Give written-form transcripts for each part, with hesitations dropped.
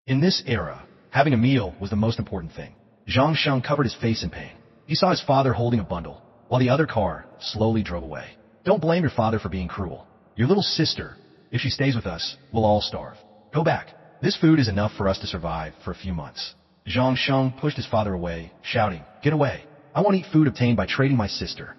In this era, having a meal was the most important thing. Zhang Sheng covered his face in pain. He saw his father holding a bundle, while the other car slowly drove away. Don't blame your father for being cruel. Your little sister, if she stays with us, will all starve. Go back. This food is enough for us to survive for a few months. Zhang Sheng pushed his father away, shouting, "Get away. I won't eat food obtained by trading my sister."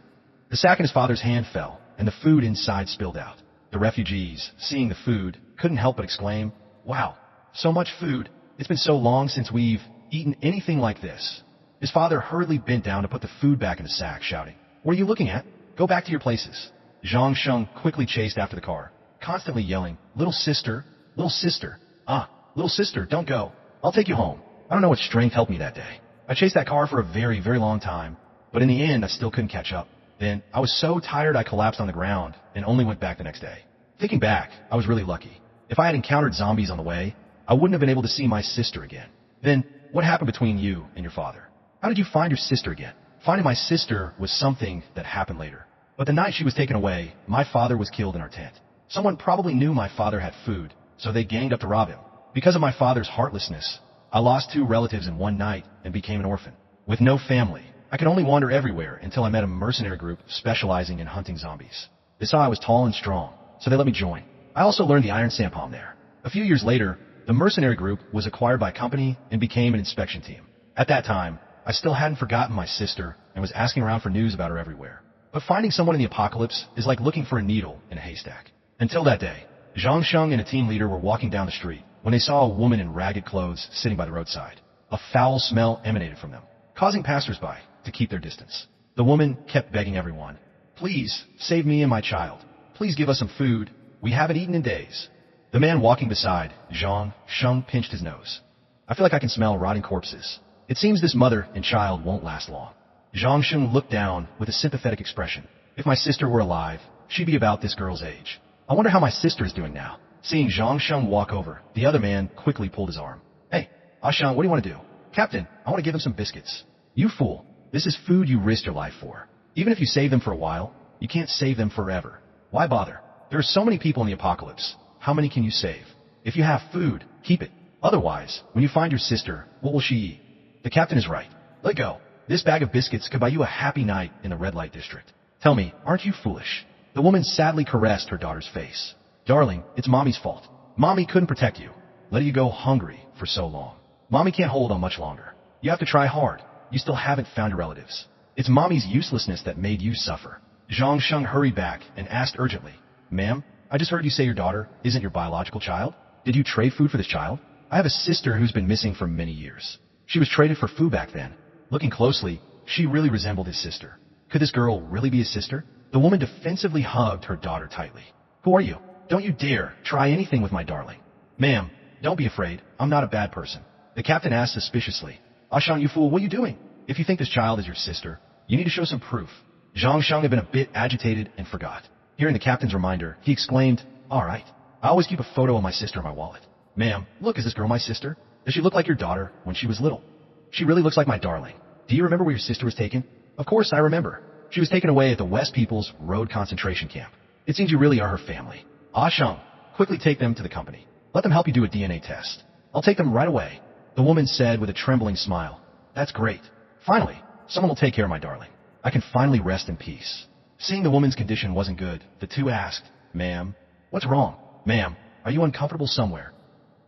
The sack in his father's hand fell, and the food inside spilled out. The refugees, seeing the food, couldn't help but exclaim, "Wow, so much food. It's been so long since we've eaten anything like this." His father hurriedly bent down to put the food back in the sack, shouting, "What are you looking at? Go back to your places." Zhang Sheng quickly chased after the car, constantly yelling, little sister, little sister, don't go. I'll take you home." I don't know what strength helped me that day. I chased that car for a very, very long time, but in the end I still couldn't catch up. Then I was so tired I collapsed on the ground and only went back the next day. Thinking back, I was really lucky. If I had encountered zombies on the way, I wouldn't have been able to see my sister again. Then, what happened between you and your father? How did you find your sister again? Finding my sister was something that happened later. But the night she was taken away, my father was killed in our tent. Someone probably knew my father had food, so they ganged up to rob him. Because of my father's heartlessness, I lost 2 relatives in one night and became an orphan. With no family, I could only wander everywhere until I met a mercenary group specializing in hunting zombies. They saw I was tall and strong, so they let me join. I also learned the iron sampan there. A few years later, the mercenary group was acquired by a company and became an inspection team. At that time, I still hadn't forgotten my sister and was asking around for news about her everywhere. But finding someone in the apocalypse is like looking for a needle in a haystack. Until that day, Zhang Sheng and a team leader were walking down the street when they saw a woman in ragged clothes sitting by the roadside. A foul smell emanated from them, causing passersby to keep their distance. The woman kept begging everyone, "Please, save me and my child. Please give us some food. We haven't eaten in days." The man walking beside Zhang Sheng pinched his nose. "I feel like I can smell rotting corpses. It seems this mother and child won't last long." Zhang Sheng looked down with a sympathetic expression. "If my sister were alive, she'd be about this girl's age. I wonder how my sister is doing now." Seeing Zhang Sheng walk over, the other man quickly pulled his arm. "Hey, Sheng, what do you want to do?" "Captain, I want to give him some biscuits." "You fool. This is food you risked your life for. Even if you save them for a while, you can't save them forever. Why bother? There are so many people in the apocalypse. How many can you save? If you have food, keep it. Otherwise, when you find your sister, what will she eat?" The captain is right. Let go. This bag of biscuits could buy you a happy night in the red light district. Tell me, aren't you foolish? The woman sadly caressed her daughter's face. "Darling, it's Mommy's fault. Mommy couldn't protect you, letting you go hungry for so long. Mommy can't hold on much longer. You have to try hard. You still haven't found your relatives. It's Mommy's uselessness that made you suffer." Zhang Sheng hurried back and asked urgently, "Ma'am, I just heard you say your daughter isn't your biological child. Did you trade food for this child? I have a sister who's been missing for many years. She was traded for food back then." Looking closely, she really resembled his sister. Could this girl really be his sister? The woman defensively hugged her daughter tightly. "Who are you? Don't you dare try anything with my darling." "Ma'am, don't be afraid. I'm not a bad person." The captain asked suspiciously, "Sheng, you fool, what are you doing? If you think this child is your sister, you need to show some proof." Zhang Sheng had been a bit agitated and forgot. Hearing the captain's reminder, he exclaimed, "All right. I always keep a photo of my sister in my wallet." "Ma'am, look, is this girl my sister? Does she look like your daughter when she was little?" "She really looks like my darling. Do you remember where your sister was taken?" "Of course I remember. She was taken away at the West People's Road concentration camp. It seems you really are her family." "Sheng, quickly take them to the company. Let them help you do a DNA test." "I'll take them right away," the woman said with a trembling smile. "That's great. Finally, someone will take care of my darling. I can finally rest in peace." Seeing the woman's condition wasn't good, the two asked, "Ma'am, what's wrong? Ma'am, are you uncomfortable somewhere?"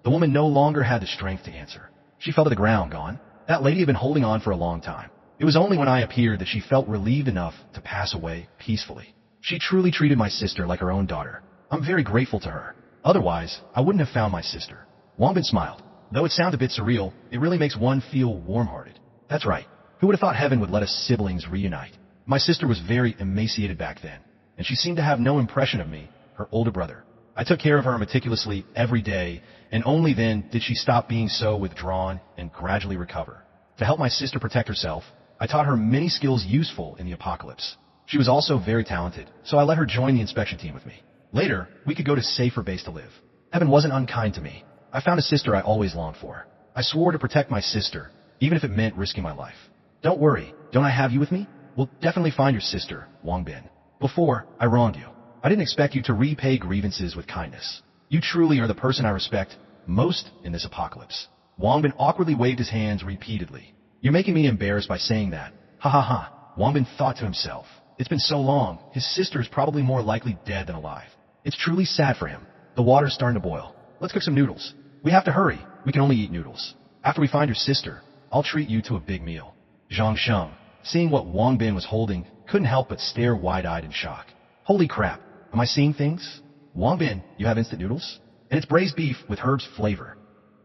The woman no longer had the strength to answer. She fell to the ground, gone. That lady had been holding on for a long time. It was only when I appeared that she felt relieved enough to pass away peacefully. She truly treated my sister like her own daughter. I'm very grateful to her. Otherwise, I wouldn't have found my sister. Wangbin smiled. Though it sounds a bit surreal, it really makes one feel warm-hearted. That's right. Who would have thought heaven would let us siblings reunite? My sister was very emaciated back then, and she seemed to have no impression of me, her older brother. I took care of her meticulously every day, and only then did she stop being so withdrawn and gradually recover. To help my sister protect herself, I taught her many skills useful in the apocalypse. She was also very talented, so I let her join the inspection team with me. Later, we could go to safer base to live. Heaven wasn't unkind to me. I found a sister I always longed for. I swore to protect my sister, even if it meant risking my life. Don't worry, don't I have you with me? We'll definitely find your sister, Wangbin. Before, I wronged you. I didn't expect you to repay grievances with kindness. You truly are the person I respect most in this apocalypse. Wang Bin awkwardly waved his hands repeatedly. You're making me embarrassed by saying that. Ha ha ha. Wang Bin thought to himself. It's been so long, his sister is probably more likely dead than alive. It's truly sad for him. The water's starting to boil. Let's cook some noodles. We have to hurry. We can only eat noodles. After we find your sister, I'll treat you to a big meal. Zhang Sheng, seeing what Wang Bin was holding, couldn't help but stare wide-eyed in shock. Holy crap, am I seeing things? Wang Bin, you have instant noodles? And it's braised beef with herbs flavor.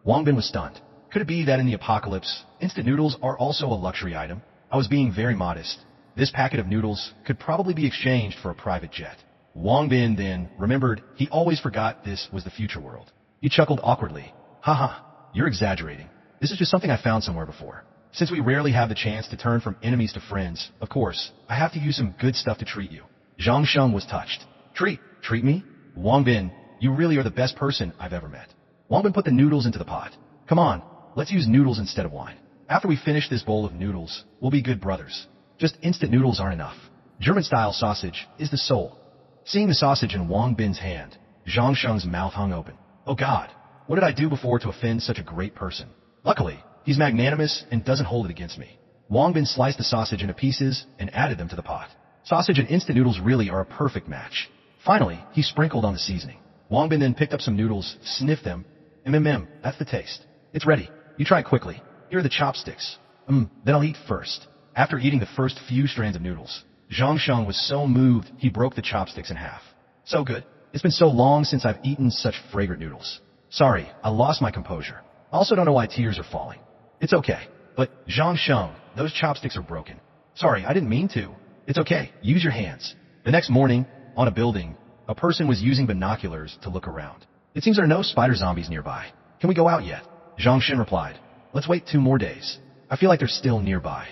Wang Bin was stunned. Could it be that in the apocalypse, instant noodles are also a luxury item? I was being very modest. This packet of noodles could probably be exchanged for a private jet. Wang Bin then remembered he always forgot this was the future world. He chuckled awkwardly. Haha, you're exaggerating. This is just something I found somewhere before. Since we rarely have the chance to turn from enemies to friends, of course, I have to use some good stuff to treat you. Zhang Sheng was touched. Treat me? Wang Bin, you really are the best person I've ever met. Wang Bin put the noodles into the pot. Come on, let's use noodles instead of wine. After we finish this bowl of noodles, we'll be good brothers. Just instant noodles aren't enough. German-style sausage is the soul. Seeing the sausage in Wang Bin's hand, Zhang Sheng's mouth hung open. Oh God, what did I do before to offend such a great person? Luckily, he's magnanimous and doesn't hold it against me. Wang Bin sliced the sausage into pieces and added them to the pot. Sausage and instant noodles really are a perfect match. Finally, he sprinkled on the seasoning. Wang Bin then picked up some noodles, sniffed them. That's the taste. It's ready. You try it quickly. Here are the chopsticks. Then I'll eat first. After eating the first few strands of noodles, Zhang Sheng was so moved he broke the chopsticks in half. So good. It's been so long since I've eaten such fragrant noodles. Sorry, I lost my composure. I also don't know why tears are falling. It's okay. But, Zhang Sheng, those chopsticks are broken. Sorry, I didn't mean to. It's okay. Use your hands. The next morning, on a building, a person was using binoculars to look around. It seems there are no spider zombies nearby. Can we go out yet? Zhang Shen replied. Let's wait 2 more days. I feel like they're still nearby.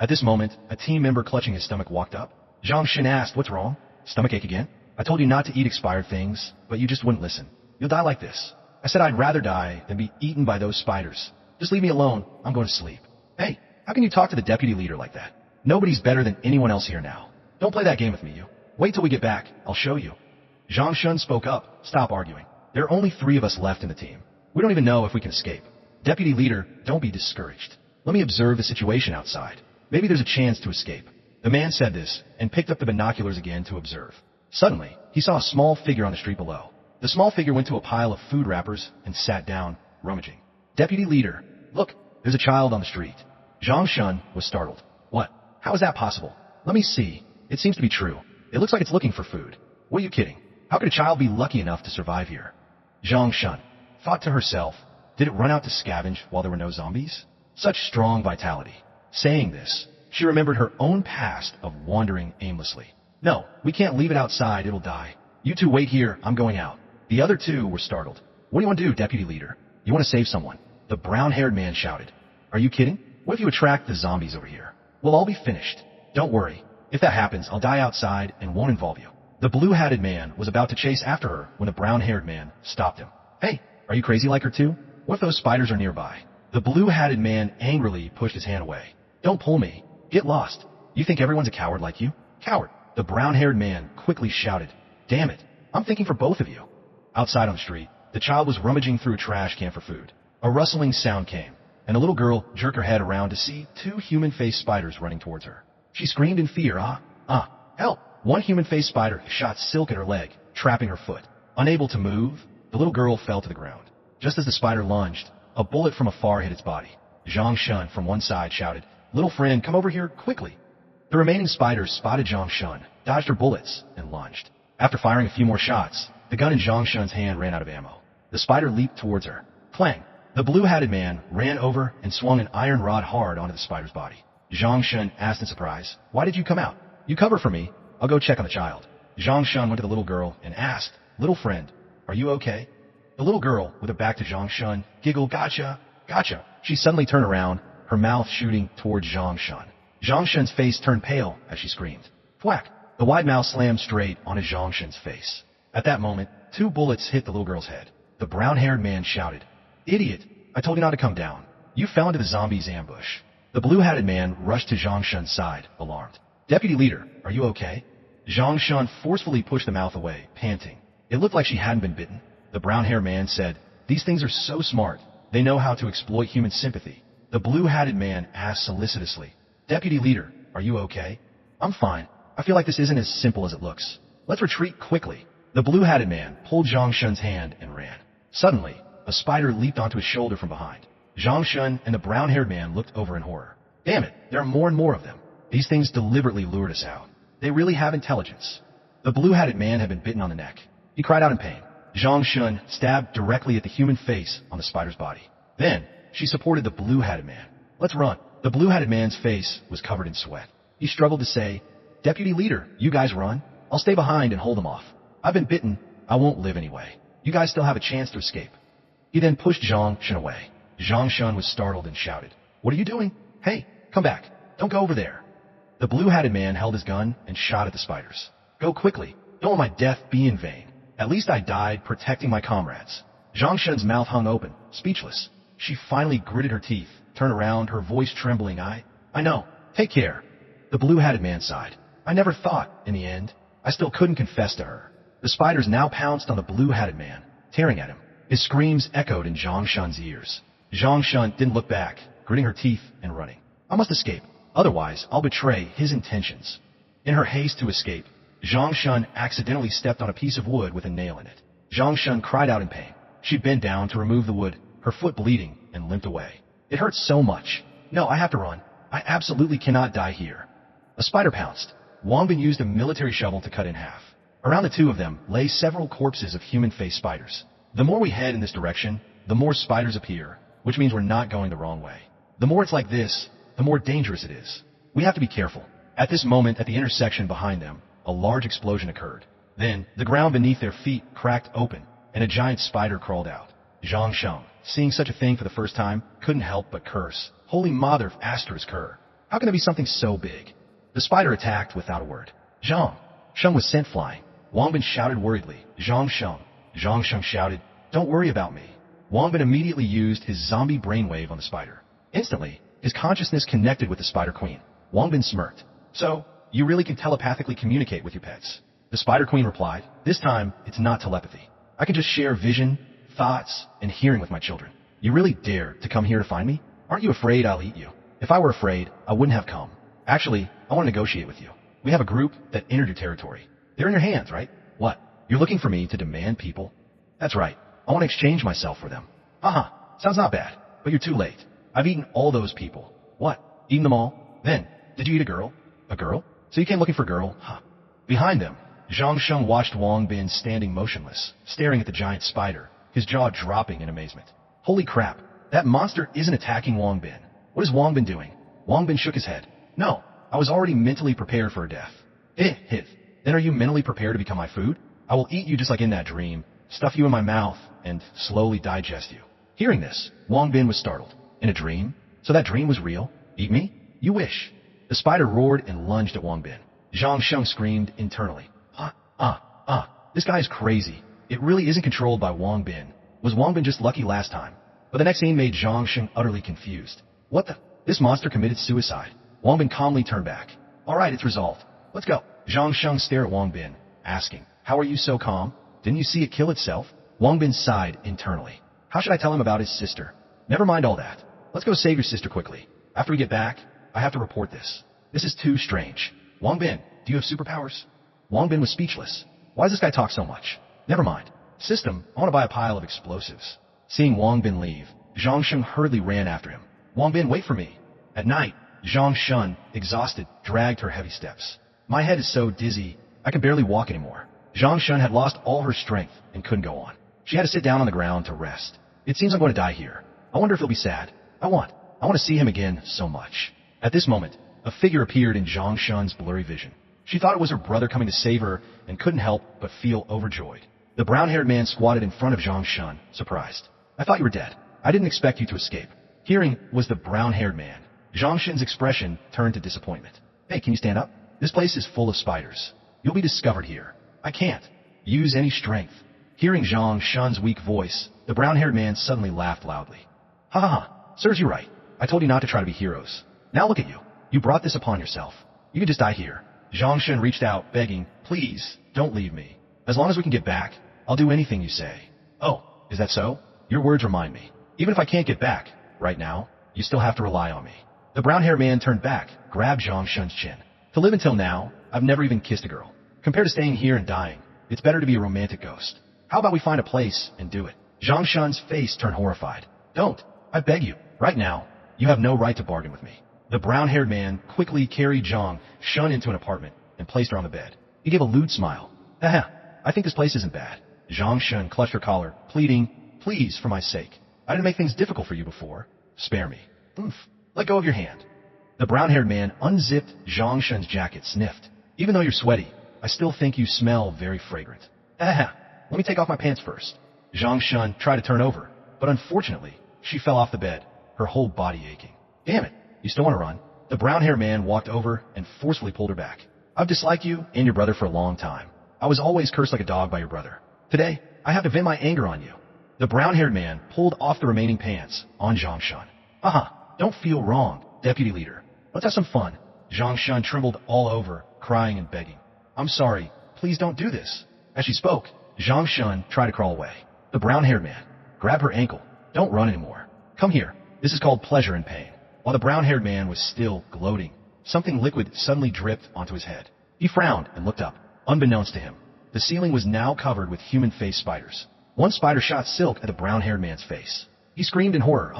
At this moment, a team member clutching his stomach walked up. Zhang Shen asked, what's wrong? Stomachache again? I told you not to eat expired things, but you just wouldn't listen. You'll die like this. I said I'd rather die than be eaten by those spiders. Just leave me alone. I'm going to sleep. Hey, how can you talk to the deputy leader like that? Nobody's better than anyone else here now. Don't play that game with me, you. Wait till we get back. I'll show you. Zhang Shun spoke up. Stop arguing. There are only 3 of us left in the team. We don't even know if we can escape. Deputy leader, don't be discouraged. Let me observe the situation outside. Maybe there's a chance to escape. The man said this and picked up the binoculars again to observe. Suddenly, he saw a small figure on the street below. The small figure went to a pile of food wrappers and sat down, rummaging. Deputy leader, look, there's a child on the street. Zhang Shun was startled. What? How is that possible? Let me see. It seems to be true. It looks like it's looking for food. What are you kidding? How could a child be lucky enough to survive here? Zhang Shun thought to herself, did it run out to scavenge while there were no zombies? Such strong vitality. Saying this, she remembered her own past of wandering aimlessly. No, we can't leave it outside, it'll die. You 2 wait here, I'm going out. The other 2 were startled. What do you want to do, deputy leader? You want to save someone? The brown-haired man shouted. Are you kidding? What if you attract the zombies over here? We'll all be finished. Don't worry. If that happens, I'll die outside and won't involve you. The blue-hatted man was about to chase after her when the brown-haired man stopped him. Hey, are you crazy like her too? What if those spiders are nearby? The blue-hatted man angrily pushed his hand away. Don't pull me. Get lost. You think everyone's a coward like you? Coward. The brown-haired man quickly shouted. Damn it. I'm thinking for both of you. Outside on the street, the child was rummaging through a trash can for food. A rustling sound came, and a little girl jerked her head around to see 2 human-faced spiders running towards her. She screamed in fear, help! One human-faced spider shot silk at her leg, trapping her foot. Unable to move, the little girl fell to the ground. Just as the spider lunged, a bullet from afar hit its body. Zhang Shun from one side shouted, little friend, come over here, quickly. The remaining spiders spotted Zhang Shun, dodged her bullets, and lunged. After firing a few more shots, the gun in Zhang Shun's hand ran out of ammo. The spider leaped towards her. Clang! The blue-hatted man ran over and swung an iron rod hard onto the spider's body. Zhang Shun asked in surprise, why did you come out? You cover for me. I'll go check on the child. Zhang Shun went to the little girl and asked, little friend, are you okay? The little girl, with her back to Zhang Shun, giggled, gotcha. She suddenly turned around, her mouth shooting towards Zhang Shun. Zhang Shun's face turned pale as she screamed. Thwack! The wide mouth slammed straight onto Zhang Shun's face. At that moment, 2 bullets hit the little girl's head. The brown-haired man shouted, idiot! I told you not to come down. You fell into the zombie's ambush. The blue-hatted man rushed to Zhang Shun's side, alarmed. Deputy leader, are you okay? Zhang Shun forcefully pushed the mouth away, panting. It looked like she hadn't been bitten. The brown-haired man said, These things are so smart. They know how to exploit human sympathy. The blue-hatted man asked solicitously, Deputy Leader, are you okay? I'm fine. I feel like this isn't as simple as it looks. Let's retreat quickly. The blue-hatted man pulled Zhang Shun's hand and ran. Suddenly, a spider leaped onto his shoulder from behind. Zhang Shun and the brown-haired man looked over in horror. Damn it, there are more and more of them. These things deliberately lured us out. They really have intelligence. The blue-hatted man had been bitten on the neck. He cried out in pain. Zhang Shun stabbed directly at the human face on the spider's body. Then, she supported the blue-hatted man. Let's run. The blue-hatted man's face was covered in sweat. He struggled to say, Deputy Leader, you guys run. I'll stay behind and hold them off. I've been bitten. I won't live anyway. You guys still have a chance to escape. He then pushed Zhang Shun away. Zhang Shun was startled and shouted, What are you doing? Hey, come back. Don't go over there. The blue-hatted man held his gun and shot at the spiders. Go quickly. Don't let my death be in vain. At least I died protecting my comrades. Zhang Shun's mouth hung open, speechless. She finally gritted her teeth, turned around, her voice trembling. I know. Take care. The blue-hatted man sighed. I never thought, in the end. I still couldn't confess to her. The spiders now pounced on the blue-hatted man, tearing at him. His screams echoed in Zhang Shun's ears. Zhang Shun didn't look back, gritting her teeth and running. I must escape. Otherwise, I'll betray his intentions. In her haste to escape, Zhang Shun accidentally stepped on a piece of wood with a nail in it. Zhang Shun cried out in pain. She bent down to remove the wood, her foot bleeding, and limped away. It hurts so much. No, I have to run. I absolutely cannot die here. A spider pounced. Wangbin used a military shovel to cut in half. Around the two of them lay several corpses of human-faced spiders. The more we head in this direction, the more spiders appear, which means we're not going the wrong way. The more it's like this, the more dangerous it is. We have to be careful. At this moment, at the intersection behind them, a large explosion occurred. Then, the ground beneath their feet cracked open, and a giant spider crawled out. Zhang Shun, seeing such a thing for the first time, couldn't help but curse. Holy mother of asterisk her. How can there be something so big? The spider attacked without a word. Zhang Shun was sent flying. Wangbin shouted worriedly, Zhang Shun. Zhang Shun shouted, Don't worry about me. Wangbin immediately used his zombie brainwave on the spider. Instantly, his consciousness connected with the spider queen. Wangbin smirked. So, you really can telepathically communicate with your pets? The spider queen replied, This time, it's not telepathy. I can just share vision, thoughts, and hearing with my children. You really dare to come here to find me? Aren't you afraid I'll eat you? If I were afraid, I wouldn't have come. Actually, I want to negotiate with you. We have a group that entered your territory. They're in your hands, right? What? You're looking for me to demand people? That's right. I want to exchange myself for them. Haha, sounds not bad, but you're too late. I've eaten all those people. What? Eaten them all? Then, did you eat a girl? A girl? So you came looking for a girl? Huh. Behind them, Zhang Shun watched Wangbin standing motionless, staring at the giant spider, his jaw dropping in amazement. Holy crap, that monster isn't attacking Wangbin. What is Wangbin doing? Wangbin shook his head. No, I was already mentally prepared for a death. Then are you mentally prepared to become my food? I will eat you just like in that dream, stuff you in my mouth, and slowly digest you. Hearing this, Wangbin was startled. In a dream? So that dream was real? Eat me? You wish. The spider roared and lunged at Wangbin. Zhang Shun screamed internally. This guy is crazy. It really isn't controlled by Wangbin. Was Wangbin just lucky last time? But the next scene made Zhang Shun utterly confused. What the? This monster committed suicide. Wangbin calmly turned back. Alright, it's resolved. Let's go. Zhang Shun stared at Wangbin, asking, How are you so calm? Didn't you see it kill itself? Wangbin sighed internally. How should I tell him about his sister? Never mind all that. Let's go save your sister quickly. After we get back, I have to report this. This is too strange. Wangbin, do you have superpowers? Wangbin was speechless. Why does this guy talk so much? Never mind. System, I want to buy a pile of explosives. Seeing Wangbin leave, Zhang Shun hurriedly ran after him. Wangbin, wait for me. At night, Zhang Shun, exhausted, dragged her heavy steps. My head is so dizzy, I can barely walk anymore. Zhang Shun had lost all her strength and couldn't go on. She had to sit down on the ground to rest. It seems I'm going to die here. I wonder if he'll be sad. I want to see him again so much. At this moment, a figure appeared in Zhang Shun's blurry vision. She thought it was her brother coming to save her and couldn't help but feel overjoyed. The brown-haired man squatted in front of Zhang Shun, surprised. I thought you were dead. I didn't expect you to escape. Hearing was the brown-haired man. Zhang Shun's expression turned to disappointment. Hey, can you stand up? This place is full of spiders. You'll be discovered here. I can't use any strength. Hearing Zhang Shun's weak voice, the brown-haired man suddenly laughed loudly. Ha ha ha, serves you right. I told you not to try to be heroes. Now look at you. You brought this upon yourself. You can just die here. Zhang Shun reached out, begging, Please, don't leave me. As long as we can get back, I'll do anything you say. Oh, is that so? Your words remind me. Even if I can't get back, right now, you still have to rely on me. The brown-haired man turned back, grabbed Zhang Shun's chin. To live until now, I've never even kissed a girl. Compared to staying here and dying, it's better to be a romantic ghost. How about we find a place and do it? Zhang Shun's face turned horrified. Don't. I beg you. Right now, you have no right to bargain with me. The brown-haired man quickly carried Zhang Shun into an apartment and placed her on the bed. He gave a lewd smile. Haha, I think this place isn't bad. Zhang Shun clutched her collar, pleading, please, for my sake. I didn't make things difficult for you before. Spare me. Oof. Let go of your hand. The brown-haired man unzipped Zhang Shun's jacket, sniffed. Even though you're sweaty, I still think you smell very fragrant. Haha, let me take off my pants first. Zhang Shun tried to turn over, but unfortunately, she fell off the bed, her whole body aching. Damn it, you still want to run? The brown-haired man walked over and forcefully pulled her back. I've disliked you and your brother for a long time. I was always cursed like a dog by your brother. Today, I have to vent my anger on you. The brown-haired man pulled off the remaining pants on Zhang Shun. Don't feel wrong, deputy leader. Let's have some fun. Zhang Shun trembled all over, crying and begging. I'm sorry, please don't do this. As she spoke, Zhang Shun tried to crawl away. The brown-haired man grabbed her ankle. Don't run anymore. Come here. This is called pleasure and pain. While the brown-haired man was still gloating, something liquid suddenly dripped onto his head. He frowned and looked up. Unbeknownst to him, the ceiling was now covered with human-faced spiders. One spider shot silk at the brown-haired man's face. He screamed in horror.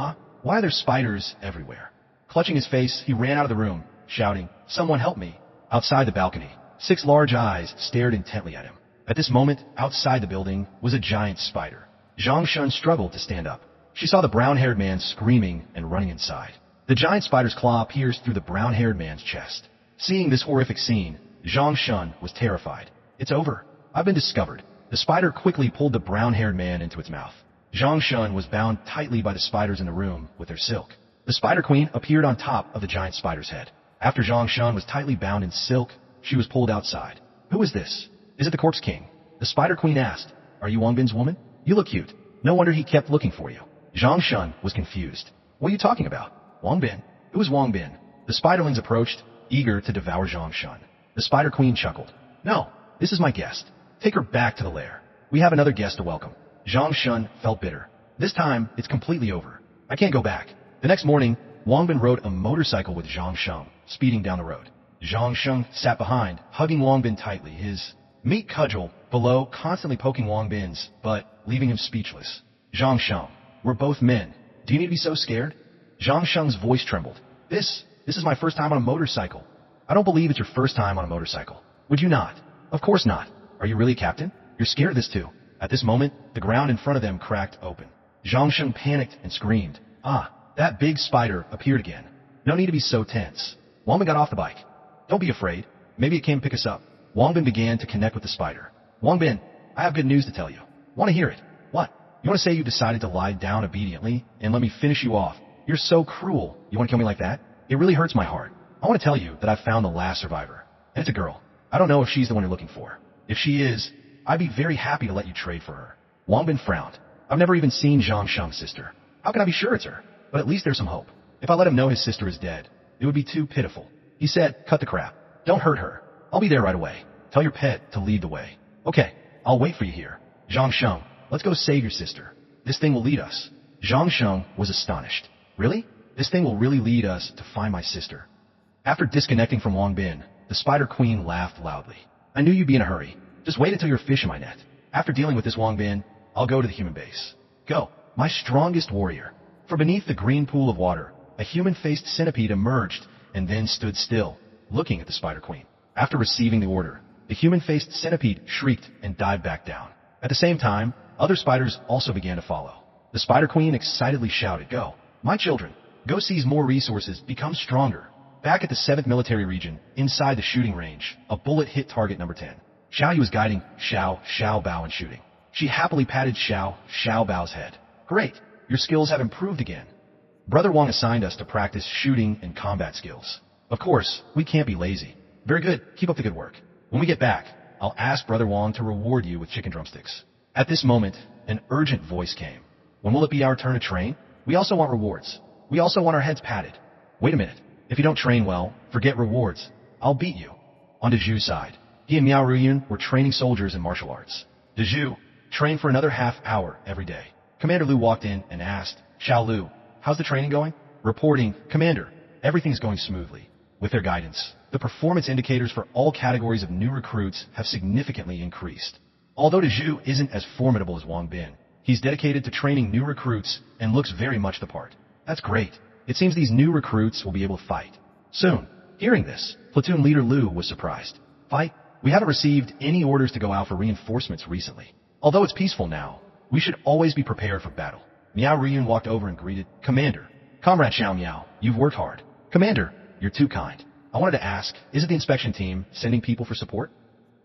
Why are there spiders everywhere? Clutching his face, he ran out of the room, shouting, someone help me. Outside the balcony, 6 large eyes stared intently at him. At this moment, outside the building, was a giant spider. Zhang Shun struggled to stand up. She saw the brown-haired man screaming and running inside. The giant spider's claw pierced through the brown-haired man's chest. Seeing this horrific scene, Zhang Shun was terrified. It's over. I've been discovered. The spider quickly pulled the brown-haired man into its mouth. Zhang Shun was bound tightly by the spiders in the room with their silk. The Spider Queen appeared on top of the giant spider's head. After Zhang Shun was tightly bound in silk, she was pulled outside. Who is this? Is it the Corpse King? The Spider Queen asked. Are you Wang Bin's woman? You look cute. No wonder he kept looking for you. Zhang Shun was confused. What are you talking about? Wang Bin? Who is Wang Bin? The spiderlings approached, eager to devour Zhang Shun. The Spider Queen chuckled. No, this is my guest. Take her back to the lair. We have another guest to welcome. Zhang Shun felt bitter. This time, it's completely over. I can't go back. The next morning, Wang Bin rode a motorcycle with Zhang Shun, speeding down the road. Zhang Shun sat behind, hugging Wang Bin tightly, his meat cudgel below constantly poking Wang Bin's butt, leaving him speechless. Zhang Shun, we're both men. Do you need to be so scared? Zhang Shun's voice trembled. This is my first time on a motorcycle. I don't believe it's your first time on a motorcycle. Would you not? Of course not. Are you really, Captain? You're scared of this too. At this moment, the ground in front of them cracked open. Zhang Shun panicked and screamed. That big spider appeared again. No need to be so tense. Wang Bin got off the bike. Don't be afraid. Maybe it came to pick us up. Wang Bin began to connect with the spider. Wang Bin, I have good news to tell you. Want to hear it? What? You want to say you decided to lie down obediently and let me finish you off? You're so cruel. You want to kill me like that? It really hurts my heart. I want to tell you that I found the last survivor. And it's a girl. I don't know if she's the one you're looking for. If she is, I'd be very happy to let you trade for her. Wang Bin frowned. I've never even seen Zhang Shun's sister. How can I be sure it's her? But at least there's some hope. If I let him know his sister is dead, it would be too pitiful. He said, cut the crap. Don't hurt her. I'll be there right away. Tell your pet to lead the way. Okay, I'll wait for you here. Zhang Shun, let's go save your sister. This thing will lead us. Zhang Shun was astonished. Really? This thing will really lead us to find my sister. After disconnecting from Wang Bin, the Spider Queen laughed loudly. I knew you'd be in a hurry. Just wait until you're a fish in my net. After dealing with this Wang Bin, I'll go to the human base. Go, my strongest warrior. From beneath the green pool of water, a human-faced centipede emerged and then stood still, looking at the Spider Queen. After receiving the order, the human-faced centipede shrieked and dived back down. At the same time, other spiders also began to follow. The Spider Queen excitedly shouted, Go, my children, go seize more resources, become stronger. Back at the 7th Military Region, inside the shooting range, a bullet hit target number 10. Xiaoyu was guiding Xiao Bao in shooting. She happily patted Xiao Bao's head. Great, your skills have improved again. Brother Wang assigned us to practice shooting and combat skills. Of course, we can't be lazy. Very good, keep up the good work. When we get back, I'll ask Brother Wang to reward you with chicken drumsticks. At this moment, an urgent voice came. When will it be our turn to train? We also want rewards. We also want our heads patted. Wait a minute. If you don't train well, forget rewards. I'll beat you. On Deju's side, he and Miao Ruyun were training soldiers in martial arts. Deju trained for another half hour every day. Commander Lu walked in and asked, Xiao Lu, how's the training going? Reporting, Commander, everything's going smoothly. With their guidance, the performance indicators for all categories of new recruits have significantly increased. Although Zhu isn't as formidable as Wang Bin, he's dedicated to training new recruits and looks very much the part. That's great. It seems these new recruits will be able to fight soon. Hearing this, platoon leader Lu was surprised. Fight? We haven't received any orders to go out for reinforcements recently. Although it's peaceful now, we should always be prepared for battle. Miao Riyun walked over and greeted, Commander. Comrade Xiao Miao, you've worked hard. Commander, you're too kind. I wanted to ask, isn't the inspection team sending people for support?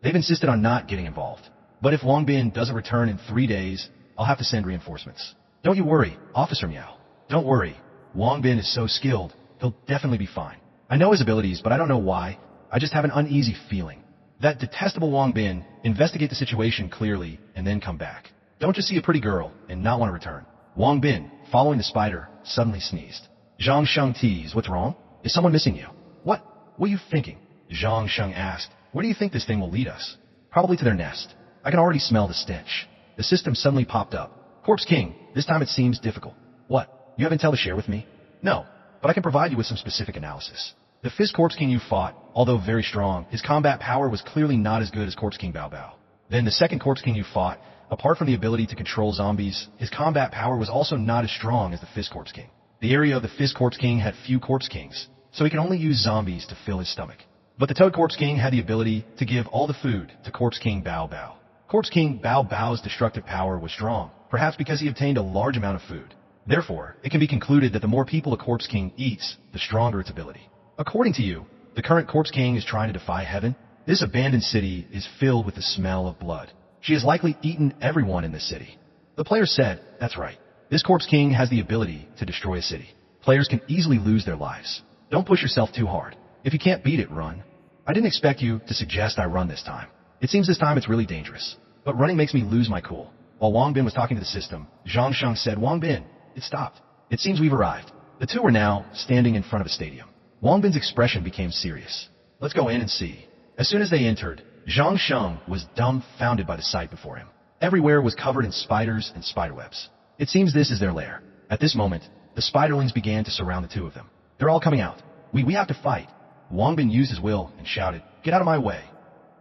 They've insisted on not getting involved. But if Wang Bin doesn't return in 3 days, I'll have to send reinforcements. Don't you worry, Officer Miao. Don't worry. Wang Bin is so skilled, he'll definitely be fine. I know his abilities, but I don't know why. I just have an uneasy feeling. That detestable Wang Bin, investigate the situation clearly and then come back. Don't just see a pretty girl and not want to return. Wang Bin, following the spider, suddenly sneezed. Zhang Sheng teased, what's wrong? Is someone missing you? What are you thinking? Zhang Sheng asked, where do you think this thing will lead us? Probably to their nest. I can already smell the stench. The system suddenly popped up. Corpse King, this time it seems difficult. What? You have intel to share with me? No, but I can provide you with some specific analysis. The Fist Corpse King you fought, although very strong, his combat power was clearly not as good as Corpse King Bao Bao. Then the second Corpse King you fought, apart from the ability to control zombies, his combat power was also not as strong as the Fist Corpse King. The area of the Fist Corpse King had few Corpse Kings, so he could only use zombies to fill his stomach. But the Toad Corpse King had the ability to give all the food to Corpse King Bao Bao. Corpse King Bao Bao's destructive power was strong, perhaps because he obtained a large amount of food. Therefore, it can be concluded that the more people a Corpse King eats, the stronger its ability. According to you, the current Corpse King is trying to defy heaven? This abandoned city is filled with the smell of blood. She has likely eaten everyone in this city. The player said, that's right. This Corpse King has the ability to destroy a city. Players can easily lose their lives. Don't push yourself too hard. If you can't beat it, run. I didn't expect you to suggest I run this time. It seems this time it's really dangerous. But running makes me lose my cool. While Wang Bin was talking to the system, Zhang Sheng said, Wang Bin, it stopped. It seems we've arrived. The two were now standing in front of a stadium. Wang Bin's expression became serious. Let's go in and see. As soon as they entered, Zhang Sheng was dumbfounded by the sight before him. Everywhere was covered in spiders and spiderwebs. It seems this is their lair. At this moment, the spiderlings began to surround the two of them. They're all coming out. We have to fight. Wang Bin used his will and shouted, get out of my way.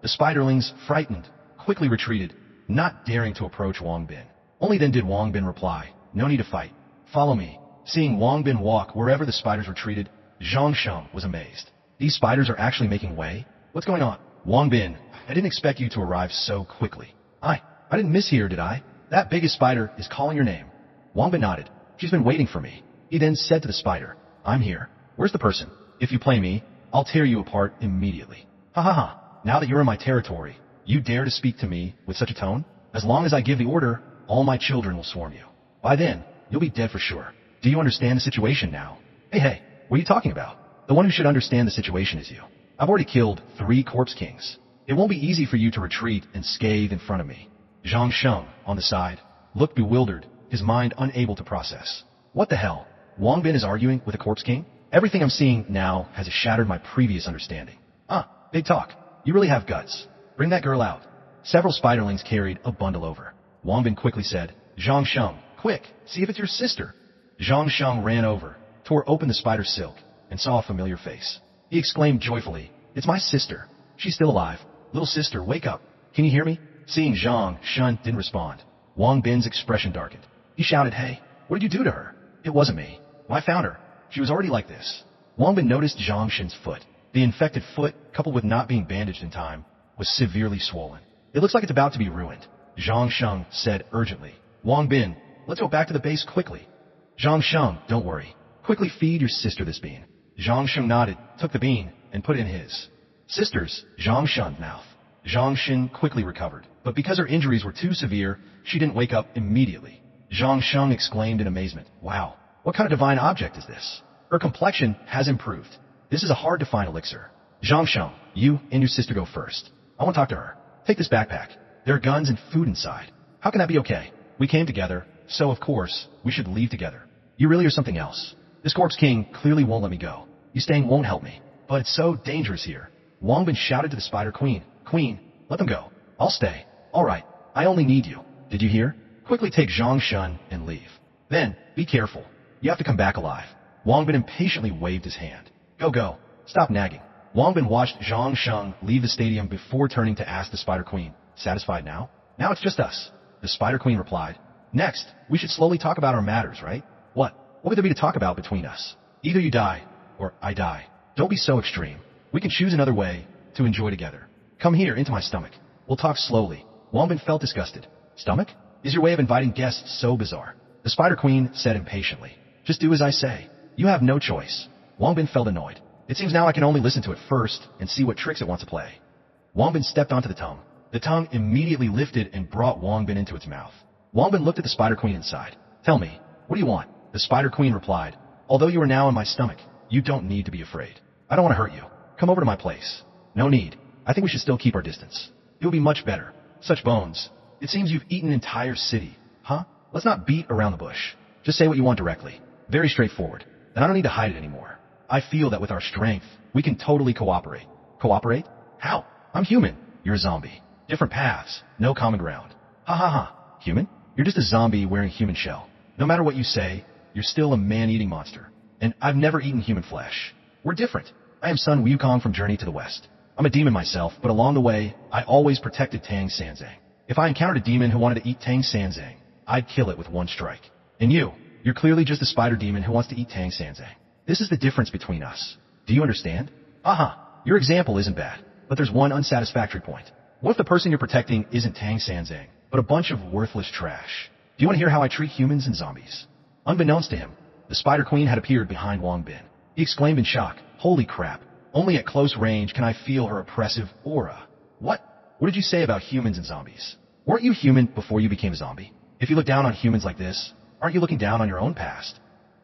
The spiderlings, frightened, quickly retreated, not daring to approach Wang Bin. Only then did Wang Bin reply, no need to fight. Follow me. Seeing Wang Bin walk wherever the spiders retreated, Zhang Sheng was amazed. These spiders are actually making way? What's going on? Wang Bin, I didn't expect you to arrive so quickly. I didn't miss here, did I? That biggest spider is calling your name. Wang Bin nodded. She's been waiting for me. He then said to the spider, I'm here. Where's the person? If you play me, I'll tear you apart immediately. Ha ha ha. Now that you're in my territory, you dare to speak to me with such a tone? As long as I give the order, all my children will swarm you. By then, you'll be dead for sure. Do you understand the situation now? Hey, what are you talking about? The one who should understand the situation is you. I've already killed 3 Corpse Kings. It won't be easy for you to retreat and scathe in front of me. Zhang Sheng, on the side, looked bewildered, his mind unable to process. What the hell? Wang Bin is arguing with a Corpse King? Everything I'm seeing now has shattered my previous understanding. Big talk. You really have guts. Bring that girl out. Several spiderlings carried a bundle over. Wang Bin quickly said, Zhang Sheng, quick, see if it's your sister. Zhang Sheng ran over, tore open the spider silk, and saw a familiar face. He exclaimed joyfully, it's my sister. She's still alive. Little sister, wake up. Can you hear me? Seeing Zhang Sheng didn't respond, Wang Bin's expression darkened. He shouted, hey, what did you do to her? It wasn't me. I found her. She was already like this. Wang Bin noticed Zhang Shen's foot. The infected foot, coupled with not being bandaged in time, was severely swollen. It looks like it's about to be ruined. Zhang Sheng said urgently. Wang Bin, let's go back to the base quickly. Zhang Sheng, don't worry. Quickly feed your sister this bean. Zhang Sheng nodded, took the bean, and put it in his sister's Zhang Shen's mouth. Zhang Shen quickly recovered, but because her injuries were too severe, she didn't wake up immediately. Zhang Sheng exclaimed in amazement, wow, what kind of divine object is this? Her complexion has improved. This is a hard-to-find elixir. Zhang Sheng, you and your sister go first. I want to talk to her. Take this backpack. There are guns and food inside. How can that be okay? We came together, so of course, we should leave together. You really are something else. This Corpse King clearly won't let me go. You staying won't help me. But it's so dangerous here. Wang Bin shouted to the Spider Queen, Queen, let them go. I'll stay. All right, I only need you. Did you hear? quickly take Zhang Shun and leave. Then, be careful. You have to come back alive. Wang Bin impatiently waved his hand. Go, go. Stop nagging. Wang Bin watched Zhang Shun leave the stadium before turning to ask the Spider Queen, satisfied now? Now it's just us. The Spider Queen replied. Next, we should slowly talk about our matters, right? What? What would there be to talk about between us? Either you die, or I die. Don't be so extreme. We can choose another way to enjoy together. Come here, into my stomach. We'll talk slowly. Wang Bin felt disgusted. Stomach? Is your way of inviting guests so bizarre? The Spider Queen said impatiently. Just do as I say. You have no choice. Wang Bin felt annoyed. It seems now I can only listen to it first and see what tricks it wants to play. Wang Bin stepped onto the tongue. The tongue immediately lifted and brought Wang Bin into its mouth. Wang Bin looked at the Spider Queen inside. Tell me, what do you want? The Spider Queen replied. Although you are now in my stomach, you don't need to be afraid. I don't want to hurt you. Come over to my place. No need. I think we should still keep our distance. It will be much better. Such bones. It seems you've eaten an entire city. Huh? Let's not beat around the bush. Just say what you want directly. Very straightforward. And I don't need to hide it anymore. I feel that with our strength, we can totally cooperate. Cooperate? How? I'm human. You're a zombie. Different paths. No common ground. Ha ha ha. Human? You're just a zombie wearing human shell. No matter what you say, you're still a man-eating monster. And I've never eaten human flesh. We're different. I am Sun Wukong from Journey to the West. I'm a demon myself, but along the way, I always protected Tang Sanzang. If I encountered a demon who wanted to eat Tang Sanzang, I'd kill it with one strike. And you're clearly just a spider demon who wants to eat Tang Sanzang. This is the difference between us. Do you understand? Your example isn't bad, but there's one unsatisfactory point. What if the person you're protecting isn't Tang Sanzang, but a bunch of worthless trash? Do you want to hear how I treat humans and zombies? Unbeknownst to him, the Spider Queen had appeared behind Wang Bin. He exclaimed in shock, Holy crap, only at close range can I feel her oppressive aura. What? What did you say about humans and zombies? Weren't you human before you became a zombie? If you look down on humans like this, aren't you looking down on your own past?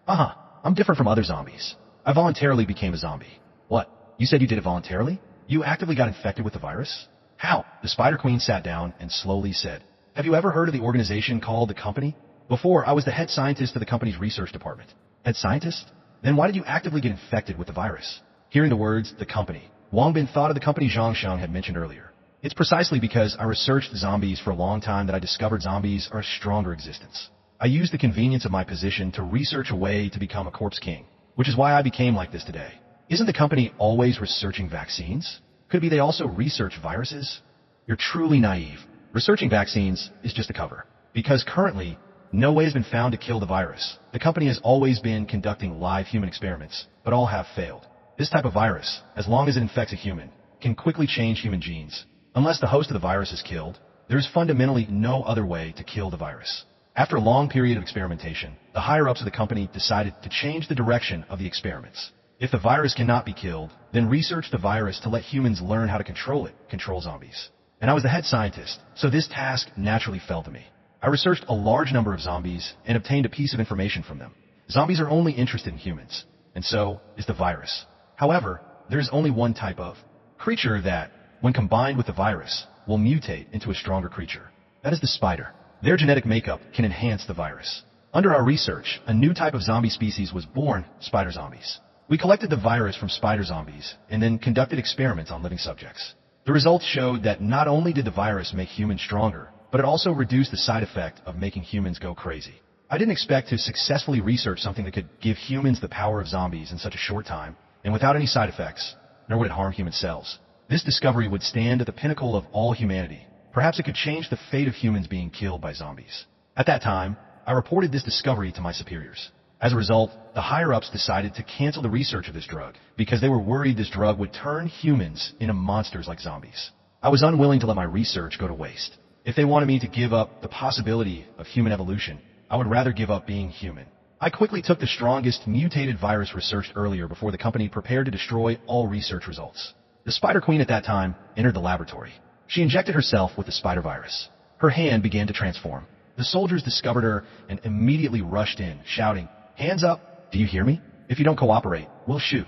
I'm different from other zombies. I voluntarily became a zombie. What? You said you did it voluntarily? You actively got infected with the virus? How? The Spider Queen sat down and slowly said, Have you ever heard of the organization called the Company? Before, I was the head scientist of the company's research department. Head scientist? Then why did you actively get infected with the virus? Hearing the words, the Company, Wang Bin thought of the company Zhang Shang had mentioned earlier. It's precisely because I researched zombies for a long time that I discovered zombies are a stronger existence. I used the convenience of my position to research a way to become a corpse king, which is why I became like this today. Isn't the company always researching vaccines? Could it be they also research viruses? You're truly naive. Researching vaccines is just a cover. Because currently, no way has been found to kill the virus. The company has always been conducting live human experiments, but all have failed. This type of virus, as long as it infects a human, can quickly change human genes. Unless the host of the virus is killed, there is fundamentally no other way to kill the virus. After a long period of experimentation, the higher-ups of the company decided to change the direction of the experiments. If the virus cannot be killed, then research the virus to let humans learn how to control zombies. And I was the head scientist, so this task naturally fell to me. I researched a large number of zombies and obtained a piece of information from them. Zombies are only interested in humans, and so is the virus. However, there is only one type of creature that, when combined with the virus, will mutate into a stronger creature. That is the spider. Their genetic makeup can enhance the virus. Under our research, a new type of zombie species was born, spider zombies. We collected the virus from spider zombies and then conducted experiments on living subjects. The results showed that not only did the virus make humans stronger, but it also reduced the side effect of making humans go crazy. I didn't expect to successfully research something that could give humans the power of zombies in such a short time, and without any side effects, nor would it harm human cells. This discovery would stand at the pinnacle of all humanity. Perhaps it could change the fate of humans being killed by zombies. At that time, I reported this discovery to my superiors. As a result, the higher-ups decided to cancel the research of this drug because they were worried this drug would turn humans into monsters like zombies. I was unwilling to let my research go to waste. If they wanted me to give up the possibility of human evolution, I would rather give up being human. I quickly took the strongest mutated virus researched earlier before the company prepared to destroy all research results. The Spider Queen at that time entered the laboratory. She injected herself with the spider virus. Her hand began to transform. The soldiers discovered her and immediately rushed in, shouting, "Hands up! Do you hear me? If you don't cooperate, we'll shoot."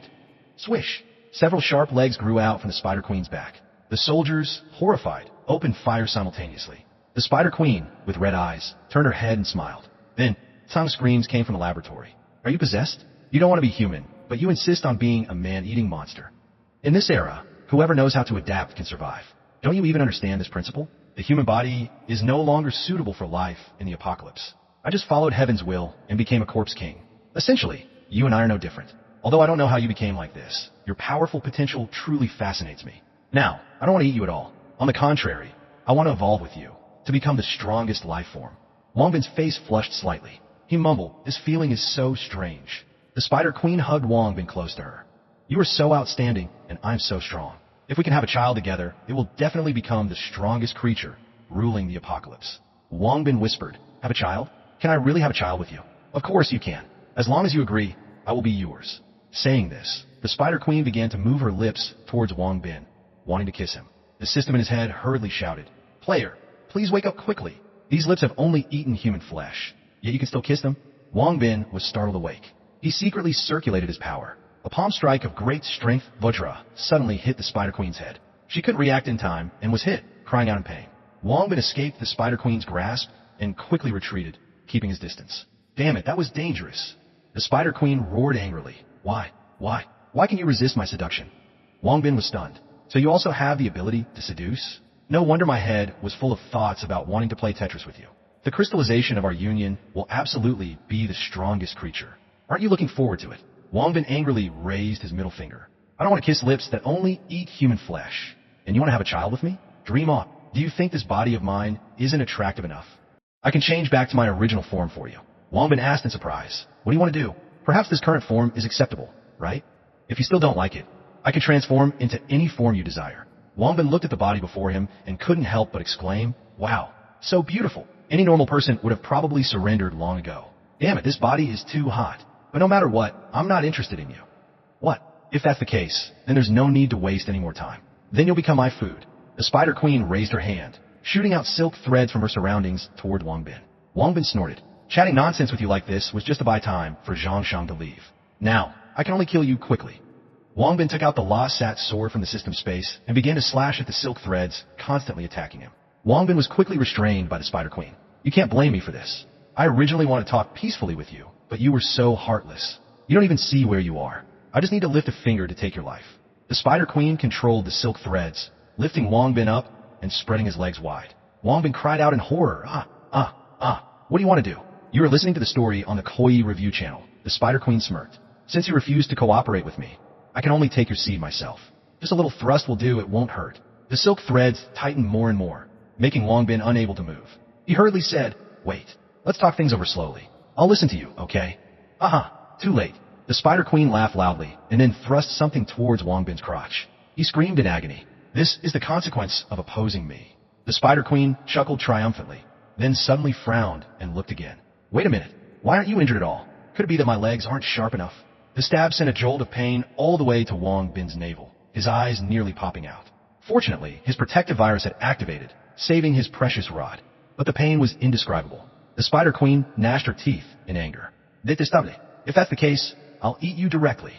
Swish! Several sharp legs grew out from the Spider Queen's back. The soldiers, horrified, opened fire simultaneously. The Spider Queen, with red eyes, turned her head and smiled. Then, tongue screams came from the laboratory. "Are you possessed? You don't want to be human, but you insist on being a man-eating monster. In this era, whoever knows how to adapt can survive. Don't you even understand this principle? The human body is no longer suitable for life in the apocalypse. I just followed heaven's will and became a corpse king. Essentially, you and I are no different. Although I don't know how you became like this, your powerful potential truly fascinates me. Now, I don't want to eat you at all. On the contrary, I want to evolve with you, to become the strongest life form. Wangbin's face flushed slightly. He mumbled, this feeling is so strange. The Spider Queen hugged Wangbin close to her. You are so outstanding, and I'm so strong. If we can have a child together, it will definitely become the strongest creature ruling the apocalypse. Wangbin whispered, have a child? Can I really have a child with you? Of course you can. As long as you agree, I will be yours. Saying this, the Spider Queen began to move her lips towards Wangbin, wanting to kiss him. The system in his head hurriedly shouted, player, please wake up quickly. These lips have only eaten human flesh, yet you can still kiss them? Wangbin was startled awake. He secretly circulated his power. A palm strike of great strength, Vajra, suddenly hit the Spider Queen's head. She couldn't react in time and was hit, crying out in pain. Wangbin escaped the Spider Queen's grasp and quickly retreated, keeping his distance. Damn it, that was dangerous. The Spider Queen roared angrily. Why? Why can you resist my seduction? Wangbin was stunned. So you also have the ability to seduce? No wonder my head was full of thoughts about wanting to play Tetris with you. The crystallization of our union will absolutely be the strongest creature. Aren't you looking forward to it? Wangbin angrily raised his middle finger. I don't want to kiss lips that only eat human flesh. And you want to have a child with me? Dream on. Do you think this body of mine isn't attractive enough? I can change back to my original form for you. Wangbin asked in surprise. What do you want to do? Perhaps this current form is acceptable, right? If you still don't like it, I can transform into any form you desire. Wangbin looked at the body before him and couldn't help but exclaim, wow, so beautiful. Any normal person would have probably surrendered long ago. Damn it, this body is too hot. But no matter what, I'm not interested in you. What? If that's the case, then there's no need to waste any more time. Then you'll become my food. The Spider Queen raised her hand, shooting out silk threads from her surroundings toward Wangbin. Wangbin snorted. Chatting nonsense with you like this was just to buy time for Zhang Shang to leave. Now, I can only kill you quickly. Wangbin took out the La Sat sword from the system space and began to slash at the silk threads, constantly attacking him. Wangbin was quickly restrained by the Spider Queen. You can't blame me for this. I originally wanted to talk peacefully with you, but you were so heartless. You don't even see where you are. I just need to lift a finger to take your life. The Spider Queen controlled the silk threads, lifting Wangbin up and spreading his legs wide. Wangbin cried out in horror. What do you want to do? You are listening to the story on the Koi Review channel. The Spider Queen smirked. Since you refused to cooperate with me, I can only take your seed myself. Just a little thrust will do, it won't hurt. The silk threads tightened more and more, making Wangbin unable to move. He hurriedly said, wait, let's talk things over slowly. I'll listen to you, okay? Too late. The Spider Queen laughed loudly and then thrust something towards Wangbin's crotch. He screamed in agony. This is the consequence of opposing me. The Spider Queen chuckled triumphantly, then suddenly frowned and looked again. Wait a minute. Why aren't you injured at all? Could it be that my legs aren't sharp enough? The stab sent a jolt of pain all the way to Wangbin's navel, his eyes nearly popping out. Fortunately, his protective virus had activated, saving his precious rod. But the pain was indescribable. The Spider Queen gnashed her teeth in anger. Detestable. If that's the case, I'll eat you directly.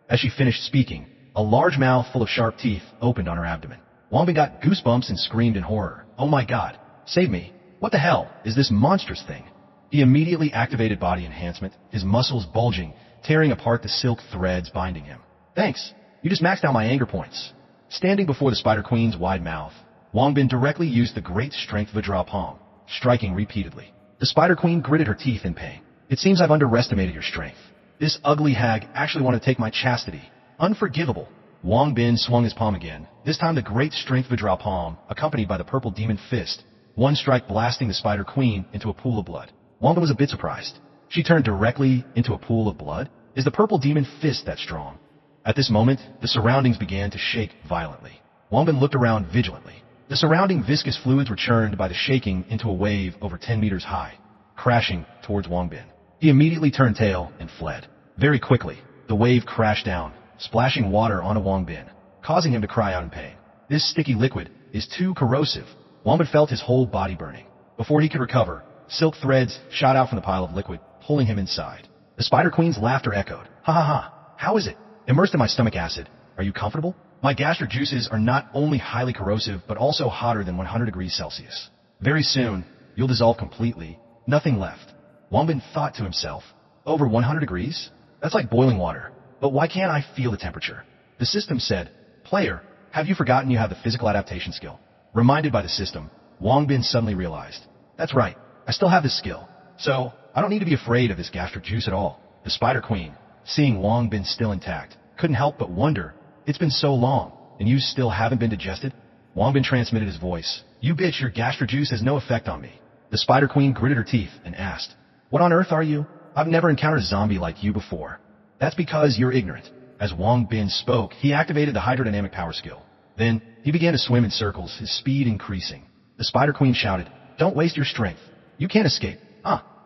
As she finished speaking, a large mouth full of sharp teeth opened on her abdomen. Wangbin got goosebumps and screamed in horror. Oh my god, save me. What the hell is this monstrous thing? He immediately activated body enhancement, his muscles bulging, tearing apart the silk threads binding him. Thanks. You just maxed out my anger points. Standing before the Spider Queen's wide mouth, Wangbin directly used the great strength Vajra palm, striking repeatedly. The Spider Queen gritted her teeth in pain. It seems I've underestimated your strength. This ugly hag actually wanted to take my chastity. Unforgivable. Wangbin swung his palm again, this time the great strength Vajra palm, accompanied by the purple demon fist, one strike blasting the Spider Queen into a pool of blood. Wangbin was a bit surprised. She turned directly into a pool of blood? Is the purple demon fist that strong? At this moment, the surroundings began to shake violently. Wangbin looked around vigilantly. The surrounding viscous fluids were churned by the shaking into a wave over 10 meters high, crashing towards Wangbin. He immediately turned tail and fled. Very quickly, the wave crashed down, splashing water onto Wangbin, causing him to cry out in pain. This sticky liquid is too corrosive. Wangbin felt his whole body burning. Before he could recover, silk threads shot out from the pile of liquid, pulling him inside. The Spider Queen's laughter echoed. Ha ha ha. How is it? Immersed in my stomach acid. Are you comfortable? My gastric juices are not only highly corrosive, but also hotter than 100 degrees Celsius. Very soon, you'll dissolve completely. Nothing left. Wangbin thought to himself, over 100 degrees? That's like boiling water. But why can't I feel the temperature? The system said, player, have you forgotten you have the physical adaptation skill? Reminded by the system, Wang Bin suddenly realized. That's right, I still have this skill. So, I don't need to be afraid of this gastric juice at all. The Spider Queen, seeing Wang Bin still intact, couldn't help but wonder, it's been so long, and you still haven't been digested? Wang Bin transmitted his voice. You bitch, your gastric juice has no effect on me. The Spider Queen gritted her teeth and asked, what on earth are you? I've never encountered a zombie like you before. That's because you're ignorant. As Wang Bin spoke, he activated the hydrodynamic power skill. Then, he began to swim in circles, his speed increasing. The Spider Queen shouted, don't waste your strength. You can't escape.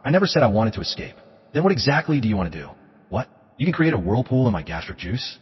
I never said I wanted to escape. Then what exactly do you want to do? What? You can create a whirlpool in my gastric juice?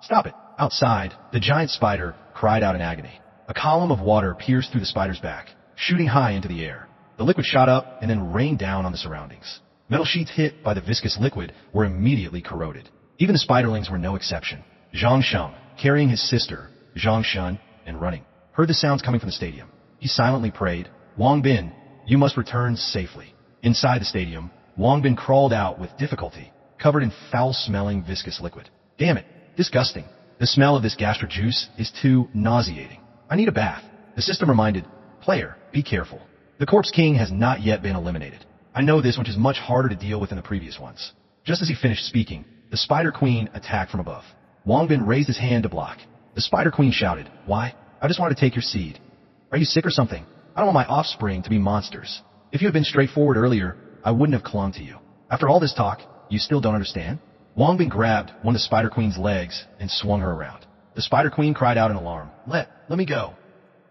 Stop it. Outside, the giant spider cried out in agony. A column of water pierced through the spider's back, shooting high into the air. The liquid shot up and then rained down on the surroundings. Metal sheets hit by the viscous liquid were immediately corroded. Even the spiderlings were no exception. Zhang Sheng, carrying his sister, Zhang Shun, and running, heard the sounds coming from the stadium. He silently prayed, Wang Bin, you must return safely. Inside the stadium, Wang Bin crawled out with difficulty, covered in foul-smelling viscous liquid. Damn it, disgusting. The smell of this gastric juice is too nauseating. I need a bath. The system reminded, player, be careful. The Corpse King has not yet been eliminated. I know this, which is much harder to deal with than the previous ones. Just as he finished speaking, the Spider Queen attacked from above. Wang Bin raised his hand to block. The Spider Queen shouted, why? I just wanted to take your seed. Are you sick or something? I don't want my offspring to be monsters. If you had been straightforward earlier, I wouldn't have clung to you. After all this talk, you still don't understand? Wang Bin grabbed one of the Spider Queen's legs and swung her around. The Spider Queen cried out in alarm, let me go.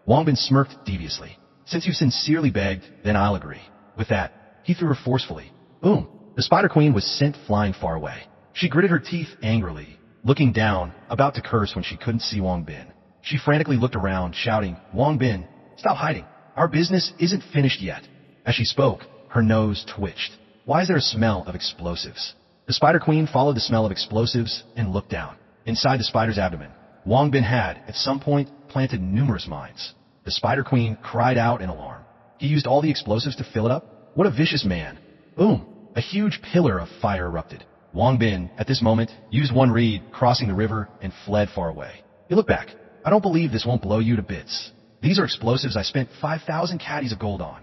Wang Bin smirked deviously. Since you sincerely begged, then I'll agree. With that, he threw her forcefully. Boom! The Spider Queen was sent flying far away. She gritted her teeth angrily, looking down, about to curse when she couldn't see Wang Bin. She frantically looked around, shouting, Wang Bin, stop hiding. Our business isn't finished yet. As she spoke, her nose twitched. Why is there a smell of explosives? The Spider Queen followed the smell of explosives and looked down. Inside the spider's abdomen, Wang Bin had, at some point, planted numerous mines. The Spider Queen cried out in alarm. He used all the explosives to fill it up? What a vicious man. Boom! A huge pillar of fire erupted. Wang Bin, at this moment, used one reed, crossing the river, and fled far away. He looked back. I don't believe this won't blow you to bits. These are explosives I spent 5,000 caddies of gold on.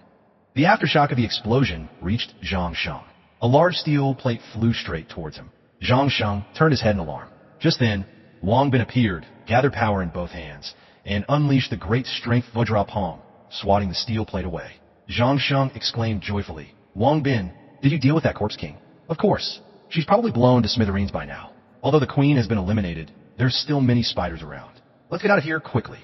The aftershock of the explosion reached Zhang Sheng. A large steel plate flew straight towards him. Zhang Sheng turned his head in alarm. Just then, Wang Bin appeared, gathered power in both hands, and unleashed the great strength Vajra palm, swatting the steel plate away. Zhang Sheng exclaimed joyfully, Wang Bin, did you deal with that Corpse King? Of course. She's probably blown to smithereens by now. Although the queen has been eliminated, there's still many spiders around. Let's get out of here quickly.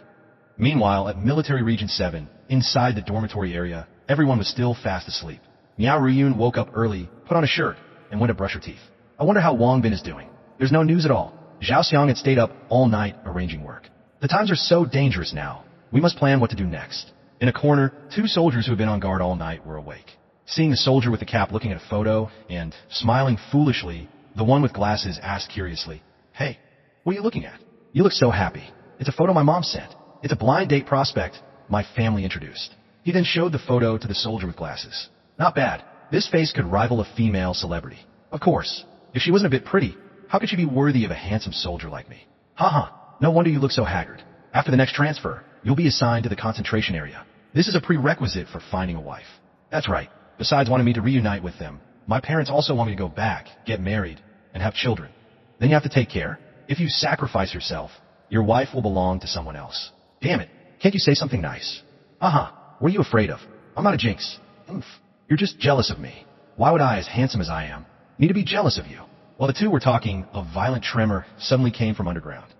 Meanwhile, at Military Region 7, inside the dormitory area, everyone was still fast asleep. Miao Ruyun woke up early, put on a shirt, and went to brush her teeth. I wonder how Wang Bin is doing. There's no news at all. Zhao Xiang had stayed up all night arranging work. The times are so dangerous now. We must plan what to do next. In a corner, two soldiers who had been on guard all night were awake. Seeing the soldier with the cap looking at a photo and smiling foolishly, the one with glasses asked curiously, Hey, what are you looking at? You look so happy. It's a photo my mom sent. It's a blind date prospect my family introduced. He then showed the photo to the soldier with glasses. Not bad. This face could rival a female celebrity. Of course. If she wasn't a bit pretty, how could she be worthy of a handsome soldier like me? Haha. No wonder you look so haggard. After the next transfer, you'll be assigned to the concentration area. This is a prerequisite for finding a wife. That's right. Besides wanting me to reunite with them, my parents also want me to go back, get married, and have children. Then you have to take care. If you sacrifice yourself, your wife will belong to someone else. Damn it. Can't you say something nice? What are you afraid of? I'm not a jinx. Oof. You're just jealous of me. Why would I, as handsome as I am, need to be jealous of you? While the two were talking, a violent tremor suddenly came from underground.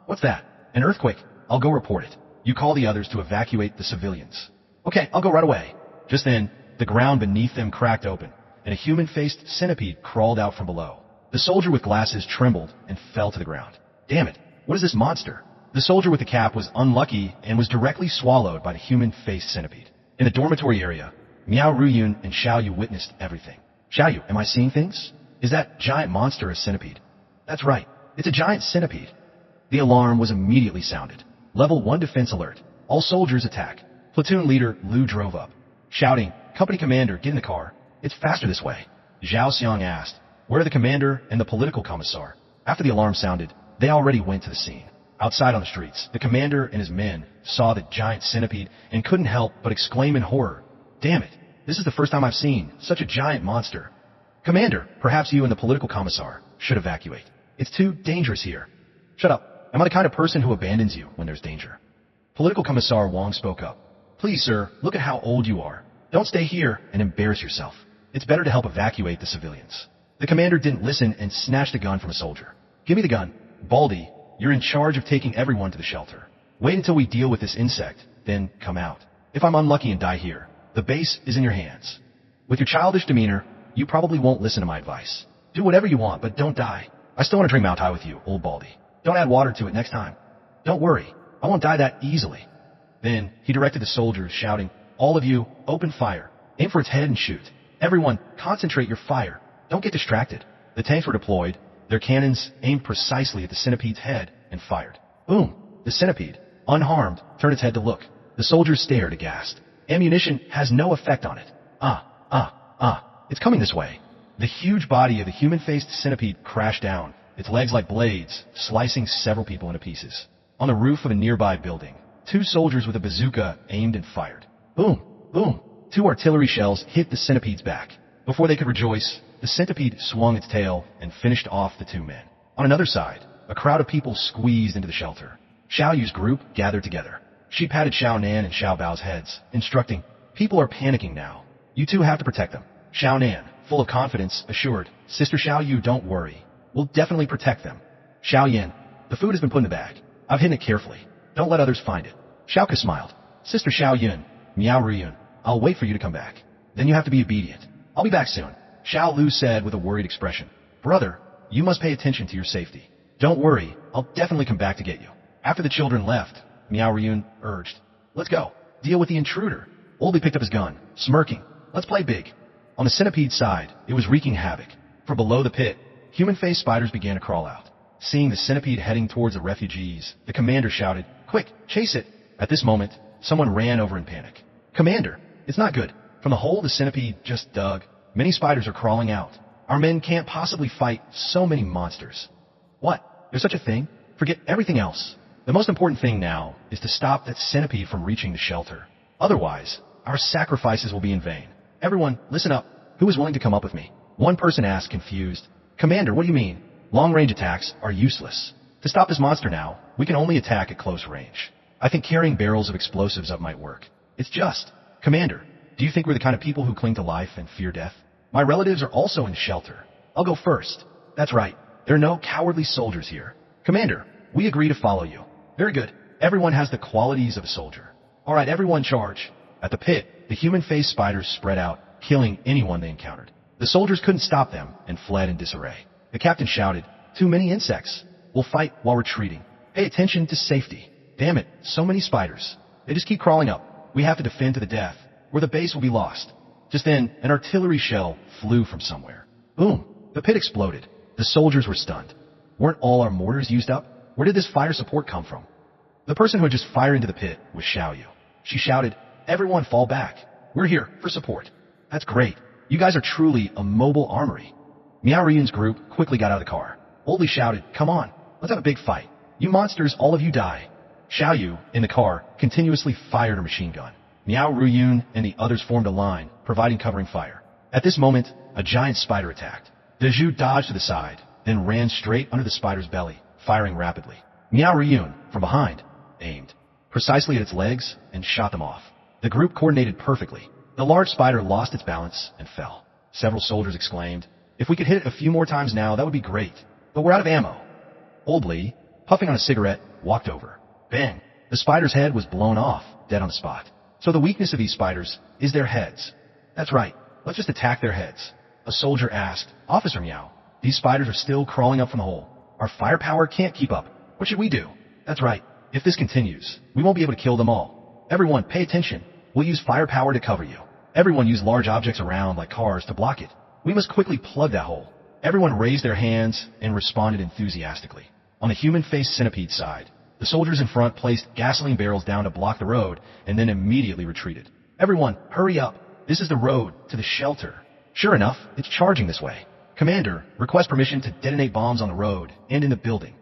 What's that? An earthquake. I'll go report it. You call the others to evacuate the civilians. Okay, I'll go right away. Just then, the ground beneath them cracked open, and a human-faced centipede crawled out from below. The soldier with glasses trembled and fell to the ground. Damn it, what is this monster? The soldier with the cap was unlucky and was directly swallowed by the human-faced centipede. In the dormitory area, Miao Ruyun and Xiao Yu witnessed everything. Xiao Yu, am I seeing things? Is that giant monster a centipede? That's right, it's a giant centipede. The alarm was immediately sounded. Level 1 defense alert. All soldiers attack. Platoon leader Lu drove up, shouting, Company commander, get in the car. It's faster this way. Zhao Xiang asked, where are the commander and the political commissar? After the alarm sounded, they already went to the scene. Outside on the streets, the commander and his men saw the giant centipede and couldn't help but exclaim in horror, "Damn it, this is the first time I've seen such a giant monster. Commander, perhaps you and the political commissar should evacuate. It's too dangerous here." "Shut up. Am I the kind of person who abandons you when there's danger?" Political commissar Wong spoke up. "Please, sir, look at how old you are. Don't stay here and embarrass yourself. It's better to help evacuate the civilians." The commander didn't listen and snatched a gun from a soldier. "Give me the gun. Baldy, you're in charge of taking everyone to the shelter. Wait until we deal with this insect, then come out. If I'm unlucky and die here, the base is in your hands. With your childish demeanor, you probably won't listen to my advice. Do whatever you want, but don't die. I still want to drink Mao Tai with you, old Baldy. Don't add water to it next time. Don't worry, I won't die that easily." Then he directed the soldiers, shouting, "All of you, open fire. Aim for its head and shoot. Everyone, concentrate your fire. Don't get distracted." The tanks were deployed. Their cannons aimed precisely at the centipede's head and fired. Boom! The centipede, unharmed, turned its head to look. The soldiers stared aghast. Ammunition has no effect on it. It's coming this way. The huge body of the human-faced centipede crashed down, its legs like blades, slicing several people into pieces. On the roof of a nearby building, 2 soldiers with a bazooka aimed and fired. Boom! Boom! 2 artillery shells hit the centipede's back. Before they could rejoice, the centipede swung its tail and finished off the 2 men. On another side, a crowd of people squeezed into the shelter. Xiao Yu's group gathered together. She patted Xiao Nan and Xiao Bao's heads, instructing, "People are panicking now. You two have to protect them." Xiao Nan, full of confidence, assured, "Sister Xiao Yu, don't worry. We'll definitely protect them." Xiao Yan, "The food has been put in the bag. I've hidden it carefully. Don't let others find it." Xiao Ke smiled. "Sister Xiao Yun, Miao Ruyun, I'll wait for you to come back. Then you have to be obedient. I'll be back soon." Xiao Lu said with a worried expression, "Brother, you must pay attention to your safety. Don't worry, I'll definitely come back to get you." After the children left, Miao Ruyun urged, "Let's go. Deal with the intruder." Oldie picked up his gun, smirking. "Let's play big." On the centipede's side, it was wreaking havoc. From below the pit, human-faced spiders began to crawl out. Seeing the centipede heading towards the refugees, the commander shouted, "Quick, chase it!" At this moment, someone ran over in panic. "Commander, it's not good. From the hole the centipede just dug, many spiders are crawling out. Our men can't possibly fight so many monsters." "What? There's such a thing? Forget everything else. The most important thing now is to stop that centipede from reaching the shelter. Otherwise, our sacrifices will be in vain. Everyone, listen up. Who is willing to come up with me?" One person asked, confused. "Commander, what do you mean? Long-range attacks are useless. To stop this monster now, we can only attack at close range. I think carrying barrels of explosives up might work. It's just, Commander, do you think we're the kind of people who cling to life and fear death? My relatives are also in shelter. I'll go first." "That's right. There are no cowardly soldiers here. Commander, we agree to follow you." "Very good. Everyone has the qualities of a soldier." "All right, everyone charge." At the pit, the human-faced spiders spread out, killing anyone they encountered. The soldiers couldn't stop them and fled in disarray. The captain shouted, "Too many insects. We'll fight while retreating. Pay attention to safety." "Damn it, so many spiders. They just keep crawling up. We have to defend to the death, or the base will be lost." Just then, an artillery shell flew from somewhere. Boom! The pit exploded. The soldiers were stunned. Weren't all our mortars used up? Where did this fire support come from? The person who had just fired into the pit was Xiao Yu. She shouted, "Everyone fall back. We're here for support." "That's great. You guys are truly a mobile armory." Miao Ryun's group quickly got out of the car. Oldly shouted, "Come on, let's have a big fight. You monsters, all of you die." Xiao Yu, in the car, continuously fired her machine gun. Miao Ruyun and the others formed a line, providing covering fire. At this moment, a giant spider attacked. Deju dodged to the side, then ran straight under the spider's belly, firing rapidly. Miao Ruyun, from behind, aimed precisely at its legs and shot them off. The group coordinated perfectly. The large spider lost its balance and fell. Several soldiers exclaimed, "If we could hit it a few more times now, that would be great. But we're out of ammo." Old Lee, puffing on a cigarette, walked over. Bang! The spider's head was blown off, dead on the spot. "So the weakness of these spiders is their heads." "That's right. Let's just attack their heads." A soldier asked, "Officer Miao, these spiders are still crawling up from the hole. Our firepower can't keep up. What should we do?" "That's right. If this continues, we won't be able to kill them all. Everyone, pay attention. We'll use firepower to cover you. Everyone use large objects around, like cars, to block it. We must quickly plug that hole." Everyone raised their hands and responded enthusiastically. On the human-faced centipede side, the soldiers in front placed gasoline barrels down to block the road and then immediately retreated. "Everyone, hurry up. This is the road to the shelter." Sure enough, it's charging this way. "Commander, request permission to detonate bombs on the road and in the building."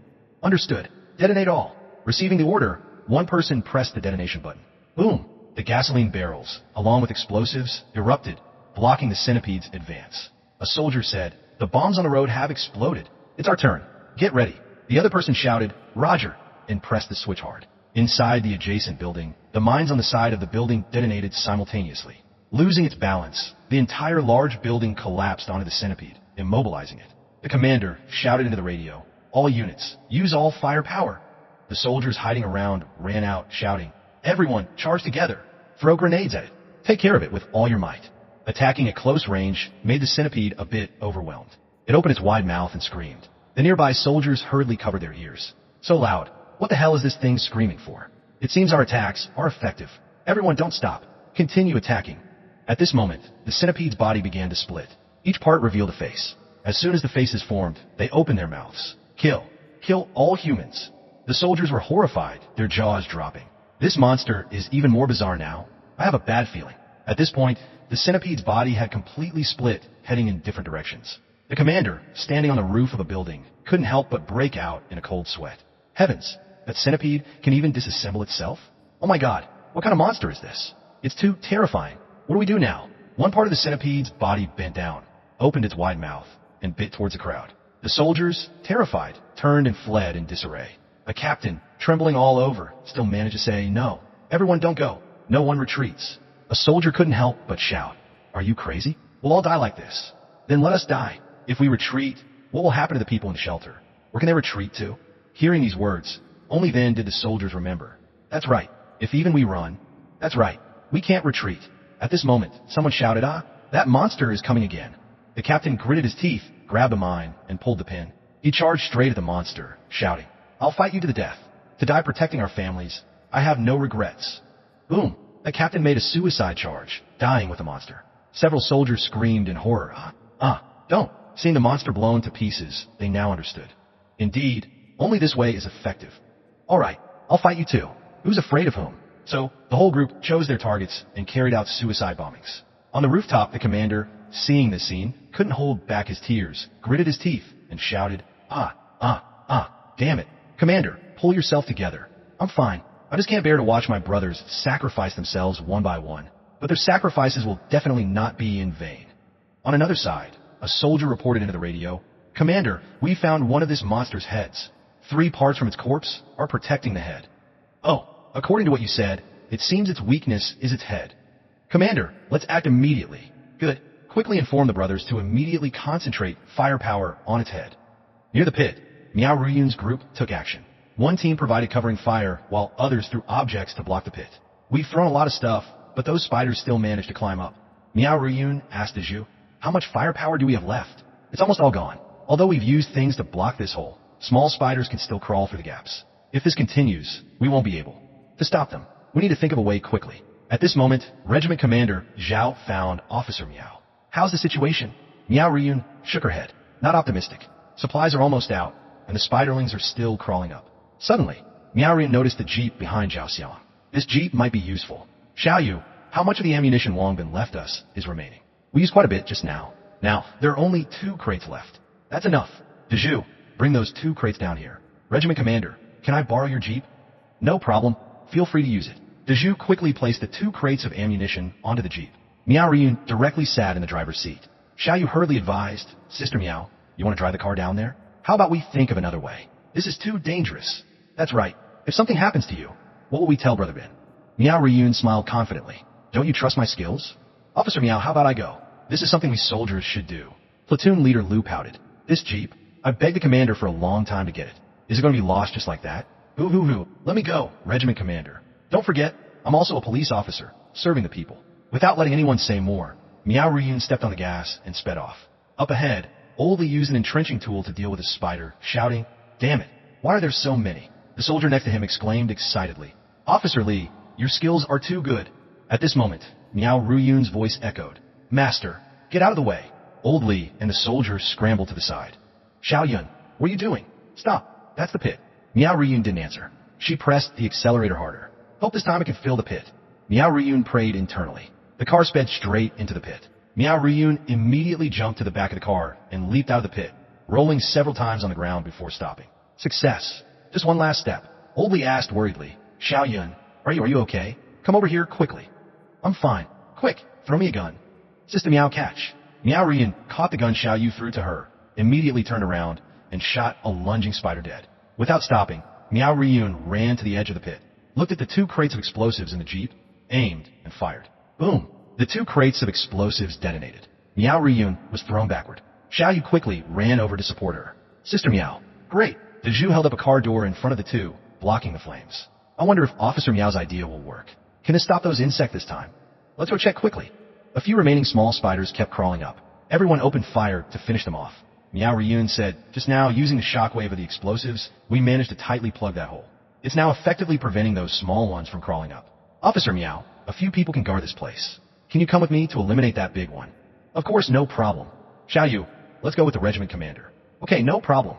"Understood. Detonate all." Receiving the order, one person pressed the detonation button. Boom! The gasoline barrels, along with explosives, erupted, blocking the centipede's advance. A soldier said, "The bombs on the road have exploded. It's our turn. Get ready." The other person shouted, "Roger," and pressed the switch hard. Inside the adjacent building, the mines on the side of the building detonated simultaneously. Losing its balance, the entire large building collapsed onto the centipede, immobilizing it. The commander shouted into the radio, "All units, use all firepower." The soldiers hiding around ran out, shouting, "Everyone, charge together. Throw grenades at it. Take care of it with all your might." Attacking at close range made the centipede a bit overwhelmed. It opened its wide mouth and screamed. The nearby soldiers hurriedly covered their ears. So loud. What the hell is this thing screaming for? It seems our attacks are effective. Everyone don't stop. Continue attacking. At this moment, the centipede's body began to split. Each part revealed a face. As soon as the faces formed, they opened their mouths. Kill. Kill all humans. The soldiers were horrified, their jaws dropping. This monster is even more bizarre now. I have a bad feeling. At this point, the centipede's body had completely split, heading in different directions. The commander, standing on the roof of a building, couldn't help but break out in a cold sweat. Heavens, that centipede can even disassemble itself? Oh my god, what kind of monster is this? It's too terrifying. What do we do now? One part of the centipede's body bent down, opened its wide mouth, and bit towards the crowd. The soldiers, terrified, turned and fled in disarray. A captain, trembling all over, still managed to say, "No, everyone don't go. No one retreats." A soldier couldn't help but shout, "Are you crazy? We'll all die like this. Then let us die. If we retreat, what will happen to the people in the shelter? Where can they retreat to?" Hearing these words, only then did the soldiers remember. That's right. If even we run, that's right. We can't retreat. At this moment, someone shouted, "Ah, that monster is coming again." The captain gritted his teeth, grabbed a mine, and pulled the pin. He charged straight at the monster, shouting, "I'll fight you to the death. To die protecting our families. I have no regrets." Boom! The captain made a suicide charge, dying with the monster. Several soldiers screamed in horror. Don't. Seeing the monster blown to pieces, they now understood. Indeed, only this way is effective. All right, I'll fight you too. Who's afraid of whom? So, the whole group chose their targets and carried out suicide bombings. On the rooftop, the commander, seeing this scene, couldn't hold back his tears, gritted his teeth, and shouted, damn it. Commander, pull yourself together. I'm fine. I just can't bear to watch my brothers sacrifice themselves one by one. But their sacrifices will definitely not be in vain. On another side, a soldier reported into the radio, "Commander, we found one of this monster's heads. 3 parts from its corpse are protecting the head." "Oh, according to what you said, it seems its weakness is its head." "Commander, let's act immediately." "Good. Quickly inform the brothers to immediately concentrate firepower on its head." Near the pit, Miao Ruyun's group took action. One team provided covering fire, while others threw objects to block the pit. "We've thrown a lot of stuff, but those spiders still managed to climb up." Miao Ruyun asked Zhu, "How much firepower do we have left?" "It's almost all gone. Although we've used things to block this hole, small spiders can still crawl through the gaps. If this continues, we won't be able to stop them. We need to think of a way quickly." At this moment, Regiment Commander Zhao found Officer Miao. "How's the situation?" Miao Ruyun shook her head. "Not optimistic. Supplies are almost out, and the spiderlings are still crawling up." Suddenly, Miao Ruyun noticed the jeep behind Zhao Xiang. "This jeep might be useful. Xiao Yu, how much of the ammunition Wang Bin left us is remaining?" "We used quite a bit just now. Now, there are only 2 crates left." "That's enough. Zhu, bring those 2 crates down here." "Regiment Commander, can I borrow your jeep?" "No problem. Feel free to use it." Zhu quickly placed the 2 crates of ammunition onto the jeep. Miao Ruyun directly sat in the driver's seat. Xiao Yu hurriedly advised, "Sister Miao, you want to drive the car down there? How about we think of another way? This is too dangerous." "That's right. If something happens to you, what will we tell Brother Bin?" Miao Ruyun smiled confidently. "Don't you trust my skills?" "Officer Miao, how about I go? This is something we soldiers should do." Platoon leader Lu pouted. "This jeep, I've begged the commander for a long time to get it. Is it going to be lost just like that?" Hoo. Let me go, Regiment Commander. Don't forget, I'm also a police officer, serving the people." Without letting anyone say more, Miao Ruyun stepped on the gas and sped off. Up ahead, Old Li used an entrenching tool to deal with a spider, shouting, "Damn it, why are there so many?" The soldier next to him exclaimed excitedly, "Officer Li, your skills are too good." At this moment, Miao Ruyun's voice echoed, "Master, get out of the way." Old Li and the soldier scrambled to the side. "Xiao Yun, what are you doing? Stop, that's the pit." Miao Ruyun didn't answer. She pressed the accelerator harder. "Hope this time I can fill the pit." Miao Ruyun prayed internally. The car sped straight into the pit. Miao Ruyun immediately jumped to the back of the car and leaped out of the pit, rolling several times on the ground before stopping. Success. Just one last step. Oldly asked worriedly, Xiao Yun, are you okay? Come over here quickly. I'm fine. Quick, throw me a gun. Sister Meow catch. Meow Rian caught the gun Xiao Yu threw to her, immediately turned around, and shot a lunging spider dead. Without stopping, Meow Ryun ran to the edge of the pit, looked at the 2 crates of explosives in the jeep, aimed, and fired. Boom! The 2 crates of explosives detonated. Meow Ryun was thrown backward. Xiao Yu quickly ran over to support her. Sister Meow. Great! The Zhu held up a car door in front of the 2, blocking the flames. I wonder if Officer Meow's idea will work. Can it stop those insects this time? Let's go check quickly. A few remaining small spiders kept crawling up. Everyone opened fire to finish them off. Meow Ryun said, just now, using the shockwave of the explosives, we managed to tightly plug that hole. It's now effectively preventing those small ones from crawling up. Officer Meow, a few people can guard this place. Can you come with me to eliminate that big one? Of course, no problem. Xiao Yu, let's go with the regiment commander. Okay, no problem.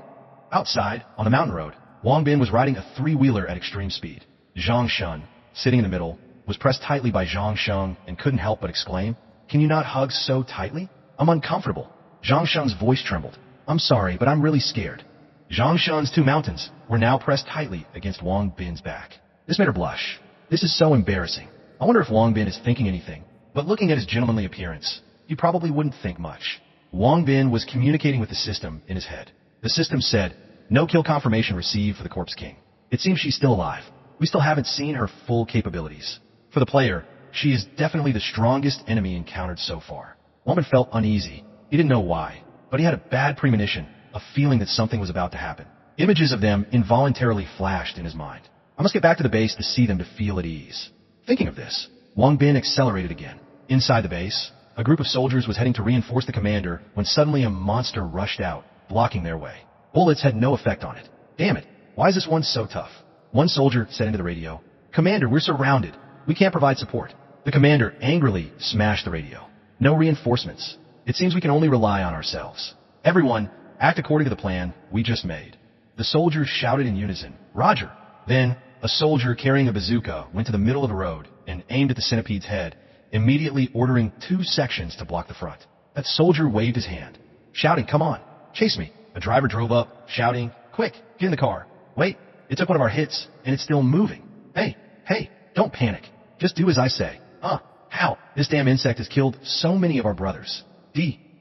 Outside, on the mountain road, Wang Bin was riding a 3-wheeler at extreme speed. Zhang Shun, sitting in the middle, was pressed tightly by Zhang Sheng and couldn't help but exclaim, can you not hug so tightly? I'm uncomfortable. Zhang Sheng's voice trembled. I'm sorry, but I'm really scared. Zhang Shun's 2 mountains were now pressed tightly against Wang Bin's back. This made her blush. This is so embarrassing. I wonder if Wang Bin is thinking anything. But looking at his gentlemanly appearance, you probably wouldn't think much. Wang Bin was communicating with the system in his head. The system said, no kill confirmation received for the Corpse King. It seems she's still alive. We still haven't seen her full capabilities. For the player, she is definitely the strongest enemy encountered so far. Wang Bin felt uneasy. He didn't know why, but he had a bad premonition, a feeling that something was about to happen. Images of them involuntarily flashed in his mind. I must get back to the base to see them to feel at ease. Thinking of this, Wang Bin accelerated again. Inside the base, a group of soldiers was heading to reinforce the commander when suddenly a monster rushed out, blocking their way. Bullets had no effect on it. Damn it, why is this one so tough? One soldier said into the radio, Commander, we're surrounded. We can't provide support. The commander angrily smashed the radio. No reinforcements. It seems we can only rely on ourselves. Everyone, act according to the plan we just made. The soldiers shouted in unison, Roger. Then, a soldier carrying a bazooka went to the middle of the road and aimed at the centipede's head, immediately ordering 2 sections to block the front. That soldier waved his hand, shouting, come on, chase me. A driver drove up, shouting, quick, get in the car. Wait, it took one of our hits, and it's still moving. Hey, don't panic. Just do as I say. How? This damn insect has killed so many of our brothers.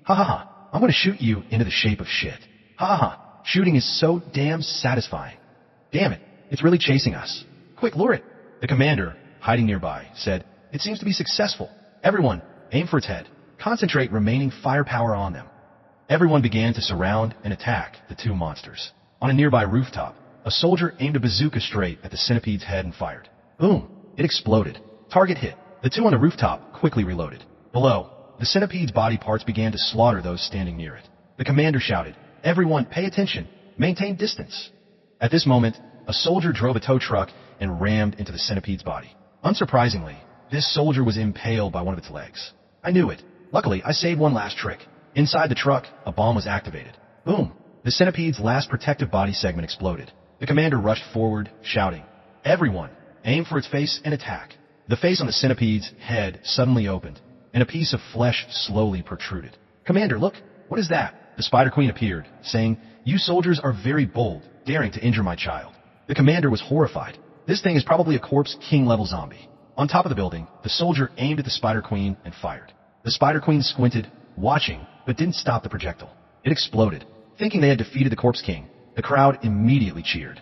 Ha. I'm going to shoot you into the shape of shit. Ha. Shooting is so damn satisfying. Damn it, it's really chasing us. Quick, lure it. The commander, hiding nearby, said, it seems to be successful. Everyone, aim for its head. Concentrate remaining firepower on them. Everyone began to surround and attack the 2 monsters. On a nearby rooftop, a soldier aimed a bazooka straight at the centipede's head and fired. Boom! It exploded. Target hit. The 2 on the rooftop quickly reloaded. Below, the centipede's body parts began to slaughter those standing near it. The commander shouted, everyone pay attention. Maintain distance. At this moment, a soldier drove a tow truck and rammed into the centipede's body. Unsurprisingly, this soldier was impaled by one of its legs. I knew it. Luckily, I saved one last trick. Inside the truck, a bomb was activated. Boom! The centipede's last protective body segment exploded. The commander rushed forward, shouting, everyone, aim for its face and attack. The face on the centipede's head suddenly opened, and a piece of flesh slowly protruded. Commander, look, what is that? The Spider Queen appeared, saying, you soldiers are very bold, daring to injure my child. The commander was horrified. This thing is probably a Corpse King level zombie. On top of the building, the soldier aimed at the Spider Queen and fired. The Spider Queen squinted, watching, but didn't stop the projectile. It exploded. Thinking they had defeated the Corpse King, the crowd immediately cheered.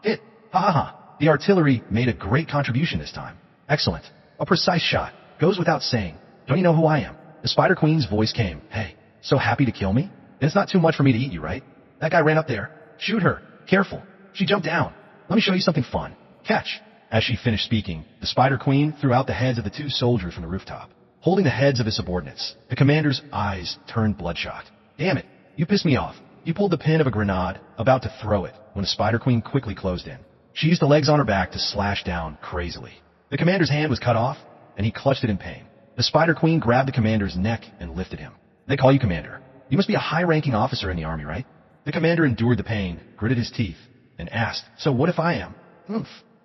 Hit! Ha. The artillery made a great contribution this time. Excellent. A precise shot. Goes without saying. Don't you know who I am? The Spider Queen's voice came. Hey, so happy to kill me? And it's not too much for me to eat you, right? That guy ran up there. Shoot her. Careful. She jumped down. Let me show you something fun. Catch. As she finished speaking, the Spider Queen threw out the heads of the 2 soldiers from the rooftop. Holding the heads of his subordinates, the commander's eyes turned bloodshot. Damn it. You pissed me off. You pulled the pin of a grenade, about to throw it, when the Spider Queen quickly closed in. She used the legs on her back to slash down crazily. The commander's hand was cut off, and he clutched it in pain. The Spider Queen grabbed the commander's neck and lifted him. They call you commander. You must be a high-ranking officer in the army, right? The commander endured the pain, gritted his teeth, and asked, so what if I am?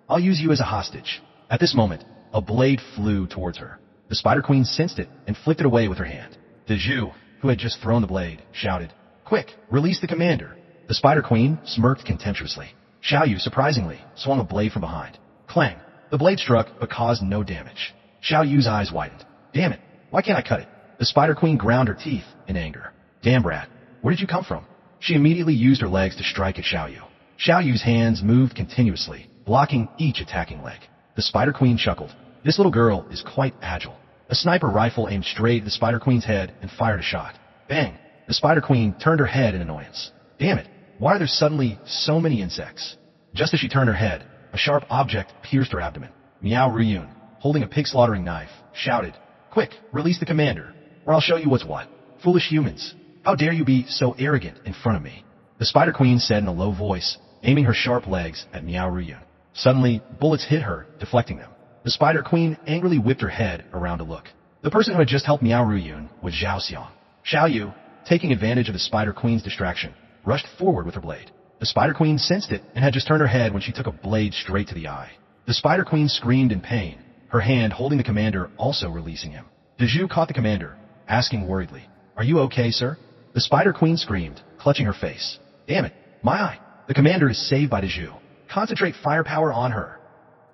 I'll use you as a hostage. At this moment, a blade flew towards her. The Spider Queen sensed it and flicked it away with her hand. The Zhu, who had just thrown the blade, shouted, quick, release the commander. The Spider Queen smirked contemptuously. Xiao Yu, surprisingly, swung a blade from behind. Clang! The blade struck, but caused no damage. Xiao Yu's eyes widened. Damn it! Why can't I cut it? The Spider Queen ground her teeth in anger. Damn brat! Where did you come from? She immediately used her legs to strike at Xiao Yu. Xiao Yu's hands moved continuously, blocking each attacking leg. The Spider Queen chuckled. This little girl is quite agile. A sniper rifle aimed straight at the Spider Queen's head and fired a shot. Bang! The Spider Queen turned her head in annoyance. Damn it! Why are there suddenly so many insects? Just as she turned her head, a sharp object pierced her abdomen. Miao Ruyun, holding a pig slaughtering knife, shouted, Quick, release the commander, or I'll show you what's what. Foolish humans, how dare you be so arrogant in front of me? The Spider Queen said in a low voice, aiming her sharp legs at Miao Ruyun. Suddenly, bullets hit her, deflecting them. The Spider Queen angrily whipped her head around to look. The person who had just helped Miao Ruyun was Zhao Xiang. Xiao Yu, taking advantage of the Spider Queen's distraction, rushed forward with her blade. The Spider Queen sensed it and had just turned her head when she took a blade straight to the eye. The Spider Queen screamed in pain, her hand holding the commander also releasing him. Dezhu caught the commander, asking worriedly, Are you okay, sir? The Spider Queen screamed, clutching her face. Damn it, my eye. The commander is saved by Dezhu. Concentrate firepower on her.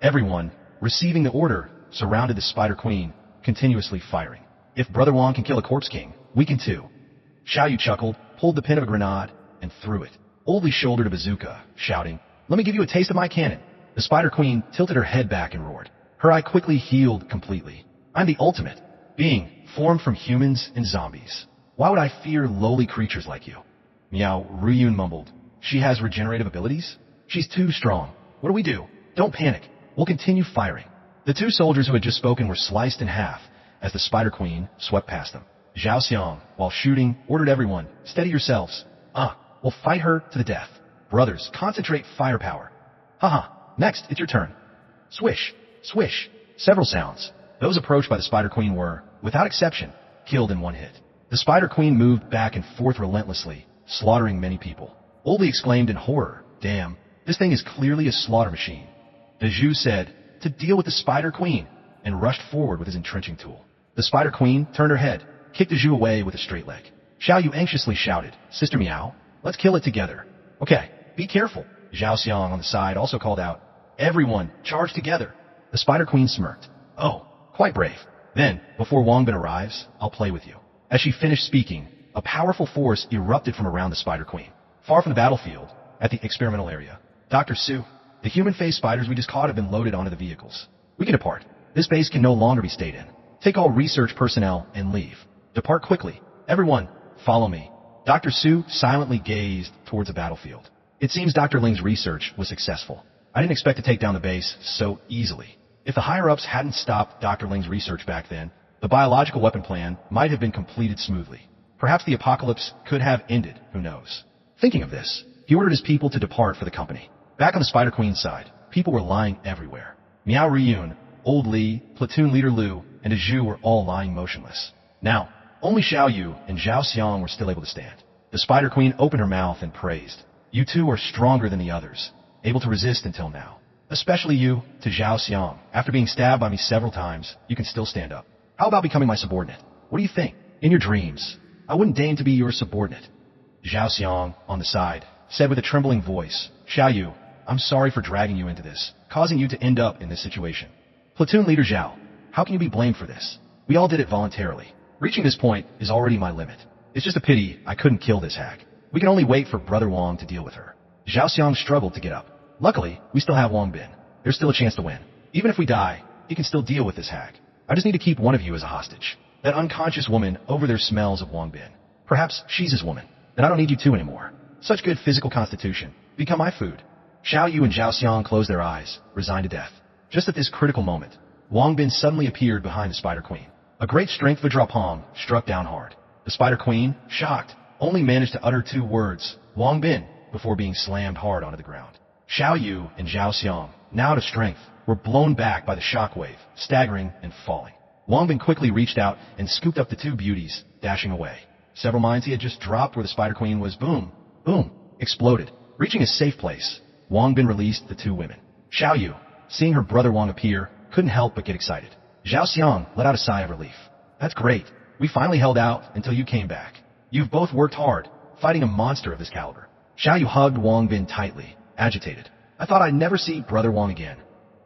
Everyone, receiving the order, surrounded the Spider Queen, continuously firing. If Brother Wong can kill a corpse king, we can too. Xiao Yu chuckled, pulled the pin of a grenade, and threw it. Oldly shouldered a bazooka, shouting, Let me give you a taste of my cannon. The Spider Queen tilted her head back and roared. Her eye quickly healed completely. I'm the ultimate being, formed from humans and zombies. Why would I fear lowly creatures like you? Miao Ruyun mumbled. She has regenerative abilities? She's too strong. What do we do? Don't panic. We'll continue firing. The two soldiers who had just spoken were sliced in half as the Spider Queen swept past them. Zhao Xiang, while shooting, ordered everyone, Steady yourselves. We'll fight her to the death. Brothers, concentrate firepower. Haha, next, it's your turn. Swish, swish, several sounds. Those approached by the Spider Queen were, without exception, killed in one hit. The Spider Queen moved back and forth relentlessly, slaughtering many people. Oldly exclaimed in horror, Damn, this thing is clearly a slaughter machine. Dezhu said, To deal with the Spider Queen, and rushed forward with his entrenching tool. The Spider Queen turned her head, kicked Dezhu away with a straight leg. Xiao Yu anxiously shouted, Sister Miao, let's kill it together. Okay, be careful. Zhao Xiang on the side also called out, Everyone, charge together. The Spider Queen smirked. Oh, quite brave. Then, before Wangbin arrives, I'll play with you. As she finished speaking, a powerful force erupted from around the Spider Queen. Far from the battlefield, at the experimental area, Dr. Su, the human-faced spiders we just caught have been loaded onto the vehicles. We can depart. This base can no longer be stayed in. Take all research personnel and leave. Depart quickly. Everyone, follow me. Dr. Su silently gazed towards the battlefield. It seems Dr. Ling's research was successful. I didn't expect to take down the base so easily. If the higher-ups hadn't stopped Dr. Ling's research back then, the biological weapon plan might have been completed smoothly. Perhaps the apocalypse could have ended, who knows. Thinking of this, he ordered his people to depart for the company. Back on the Spider Queen's side, people were lying everywhere. Miao Ruyun, Old Li, Platoon Leader Liu, and Dezhu were all lying motionless. Now, only Xiao Yu and Zhao Xiang were still able to stand. The Spider Queen opened her mouth and praised. You two are stronger than the others, able to resist until now. Especially you, to Zhao Xiang. After being stabbed by me several times, you can still stand up. How about becoming my subordinate? What do you think? In your dreams, I wouldn't deign to be your subordinate. Zhao Xiang, on the side, said with a trembling voice, Xiao Yu, I'm sorry for dragging you into this, causing you to end up in this situation. Platoon Leader Zhao, how can you be blamed for this? We all did it voluntarily. Reaching this point is already my limit. It's just a pity I couldn't kill this hag. We can only wait for Brother Wong to deal with her. Zhao Xiang struggled to get up. Luckily, we still have Wong Bin. There's still a chance to win. Even if we die, he can still deal with this hag. I just need to keep one of you as a hostage. That unconscious woman over there smells of Wong Bin. Perhaps she's his woman. Then I don't need you two anymore. Such good physical constitution. Become my food. Xiao Yu and Zhao Xiang closed their eyes, resigned to death. Just at this critical moment, Wong Bin suddenly appeared behind the Spider Queen. A great strength Vajra palm struck down hard. The Spider Queen, shocked, only managed to utter 2 words, Wong Bin, before being slammed hard onto the ground. Xiao Yu and Zhao Xiang, now out of strength, were blown back by the shockwave, staggering and falling. Wong Bin quickly reached out and scooped up the 2 beauties, dashing away. Several mines he had just dropped where the Spider Queen was boom, boom, exploded. Reaching a safe place, Wong Bin released the 2 women. Xiao Yu, seeing her brother Wong appear, couldn't help but get excited. Zhao Xiang let out a sigh of relief. That's great. We finally held out until you came back. You've both worked hard, fighting a monster of this caliber. Xiao Yu hugged Wong Bin tightly, agitated. I thought I'd never see Brother Wong again.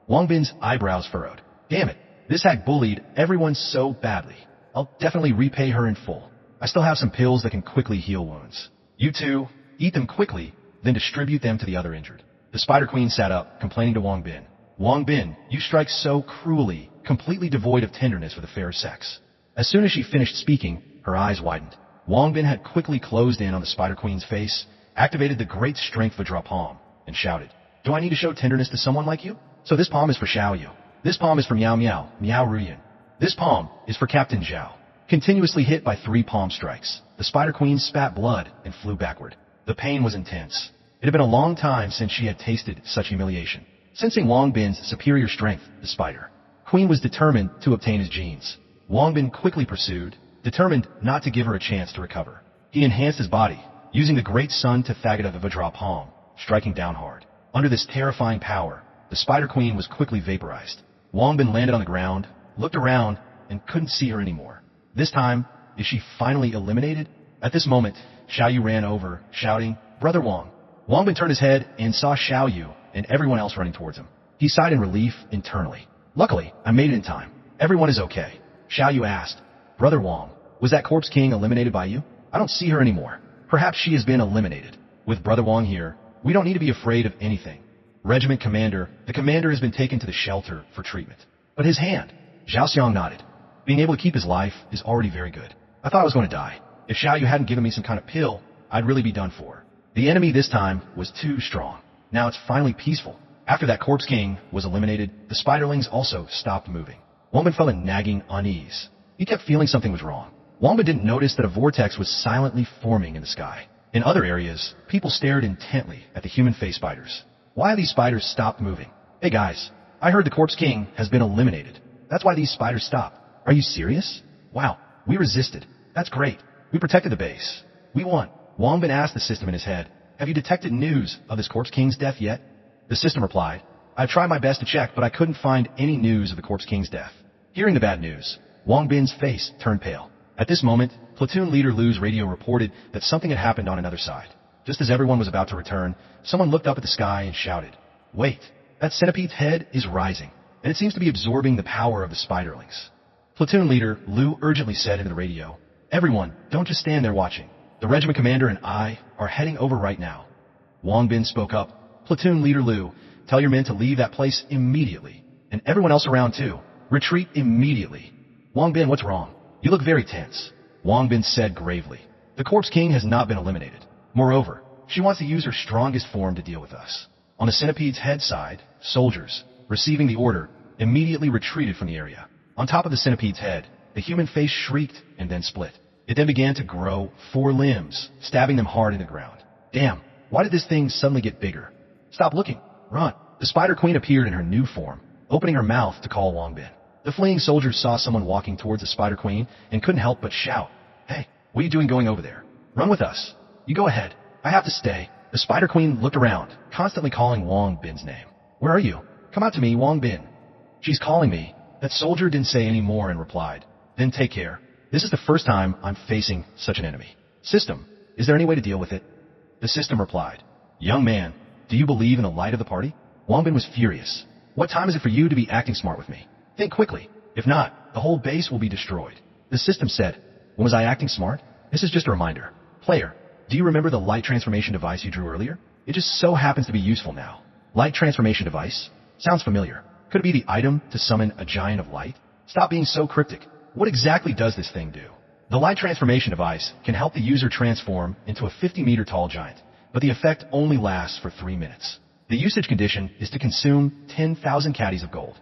Wong Bin's eyebrows furrowed. Damn it, this hack bullied everyone so badly. I'll definitely repay her in full. I still have some pills that can quickly heal wounds. You two, eat them quickly, then distribute them to the other injured. The Spider Queen sat up, complaining to Wong Bin. Wong Bin, you strike so cruelly, completely devoid of tenderness for the fair sex. As soon as she finished speaking, her eyes widened. Wong Bin had quickly closed in on the Spider Queen's face, activated the great strength Vajra palm, and shouted, Do I need to show tenderness to someone like you? So this palm is for Xiao Yu. This palm is for Miao Miao, Miao Ruyan. This palm is for Captain Zhao. Continuously hit by 3 palm strikes, the Spider Queen spat blood and flew backward. The pain was intense. It had been a long time since she had tasted such humiliation. Sensing Wong Bin's superior strength, the Spider Queen was determined to obtain his genes. Wong Bin quickly pursued, determined not to give her a chance to recover. He enhanced his body, using the great sun to Thagata the Vajra palm, striking down hard. Under this terrifying power, the Spider Queen was quickly vaporized. Wong Bin landed on the ground, looked around, and couldn't see her anymore. This time, is she finally eliminated? At this moment, Xiao Yu ran over, shouting, Brother Wong. Wong Bin turned his head and saw Xiao Yu and everyone else running towards him. He sighed in relief internally. Luckily, I made it in time. Everyone is okay. Xiao Yu asked, Brother Wong, was that Corpse King eliminated by you? I don't see her anymore. Perhaps she has been eliminated. With Brother Wong here, we don't need to be afraid of anything. Regiment Commander, the commander has been taken to the shelter for treatment. But his hand, Zhao Xiang nodded. Being able to keep his life is already very good. I thought I was going to die. If Xiao Yu hadn't given me some kind of pill, I'd really be done for. The enemy this time was too strong. Now it's finally peaceful. After that Corpse King was eliminated, the Spiderlings also stopped moving. Wong Bin felt a nagging unease. He kept feeling something was wrong. Wong Bin didn't notice that a vortex was silently forming in the sky. In other areas, people stared intently at the human face spiders. Why have these spiders stopped moving? Hey guys, I heard the Corpse King has been eliminated. That's why these spiders stopped. Are you serious? Wow, we resisted. That's great. We protected the base. We won. Wong Bin asked the system in his head, Have you detected news of this Corpse King's death yet? The system replied, I've tried my best to check, but I couldn't find any news of the Corpse King's death. Hearing the bad news, Wong Bin's face turned pale. At this moment, Platoon Leader Lu's radio reported that something had happened on another side. Just as everyone was about to return, someone looked up at the sky and shouted, Wait, that centipede's head is rising, and it seems to be absorbing the power of the Spiderlings. Platoon Leader Lu urgently said into the radio, Everyone, don't just stand there watching. The regiment commander and I are heading over right now. Wong Bin spoke up. Platoon Leader Lu, tell your men to leave that place immediately. And everyone else around too. Retreat immediately. Wong Bin, what's wrong? You look very tense. Wong Bin said gravely. The Corpse King has not been eliminated. Moreover, she wants to use her strongest form to deal with us. On the centipede's head side, soldiers, receiving the order, immediately retreated from the area. On top of the centipede's head, the human face shrieked and then split. It then began to grow 4 limbs, stabbing them hard in the ground. Damn, why did this thing suddenly get bigger? Stop looking. Run. The Spider Queen appeared in her new form, opening her mouth to call Wong Bin. The fleeing soldiers saw someone walking towards the Spider Queen and couldn't help but shout, Hey, what are you doing going over there? Run with us. You go ahead. I have to stay. The Spider Queen looked around, constantly calling Wong Bin's name. Where are you? Come out to me, Wong Bin. She's calling me. That soldier didn't say any more and replied, Then take care. This is the first time I'm facing such an enemy. System, is there any way to deal with it? The system replied, Young man, do you believe in the light of the party? Wong Bin was furious. What time is it for you to be acting smart with me? Think quickly. If not, the whole base will be destroyed. The system said, When was I acting smart? This is just a reminder. Player, do you remember the light transformation device you drew earlier? It just so happens to be useful now. Light transformation device? Sounds familiar. Could it be the item to summon a giant of light? Stop being so cryptic. What exactly does this thing do? The light transformation device can help the user transform into a 50-meter tall giant, but the effect only lasts for 3 minutes. The usage condition is to consume 10,000 caddies of gold.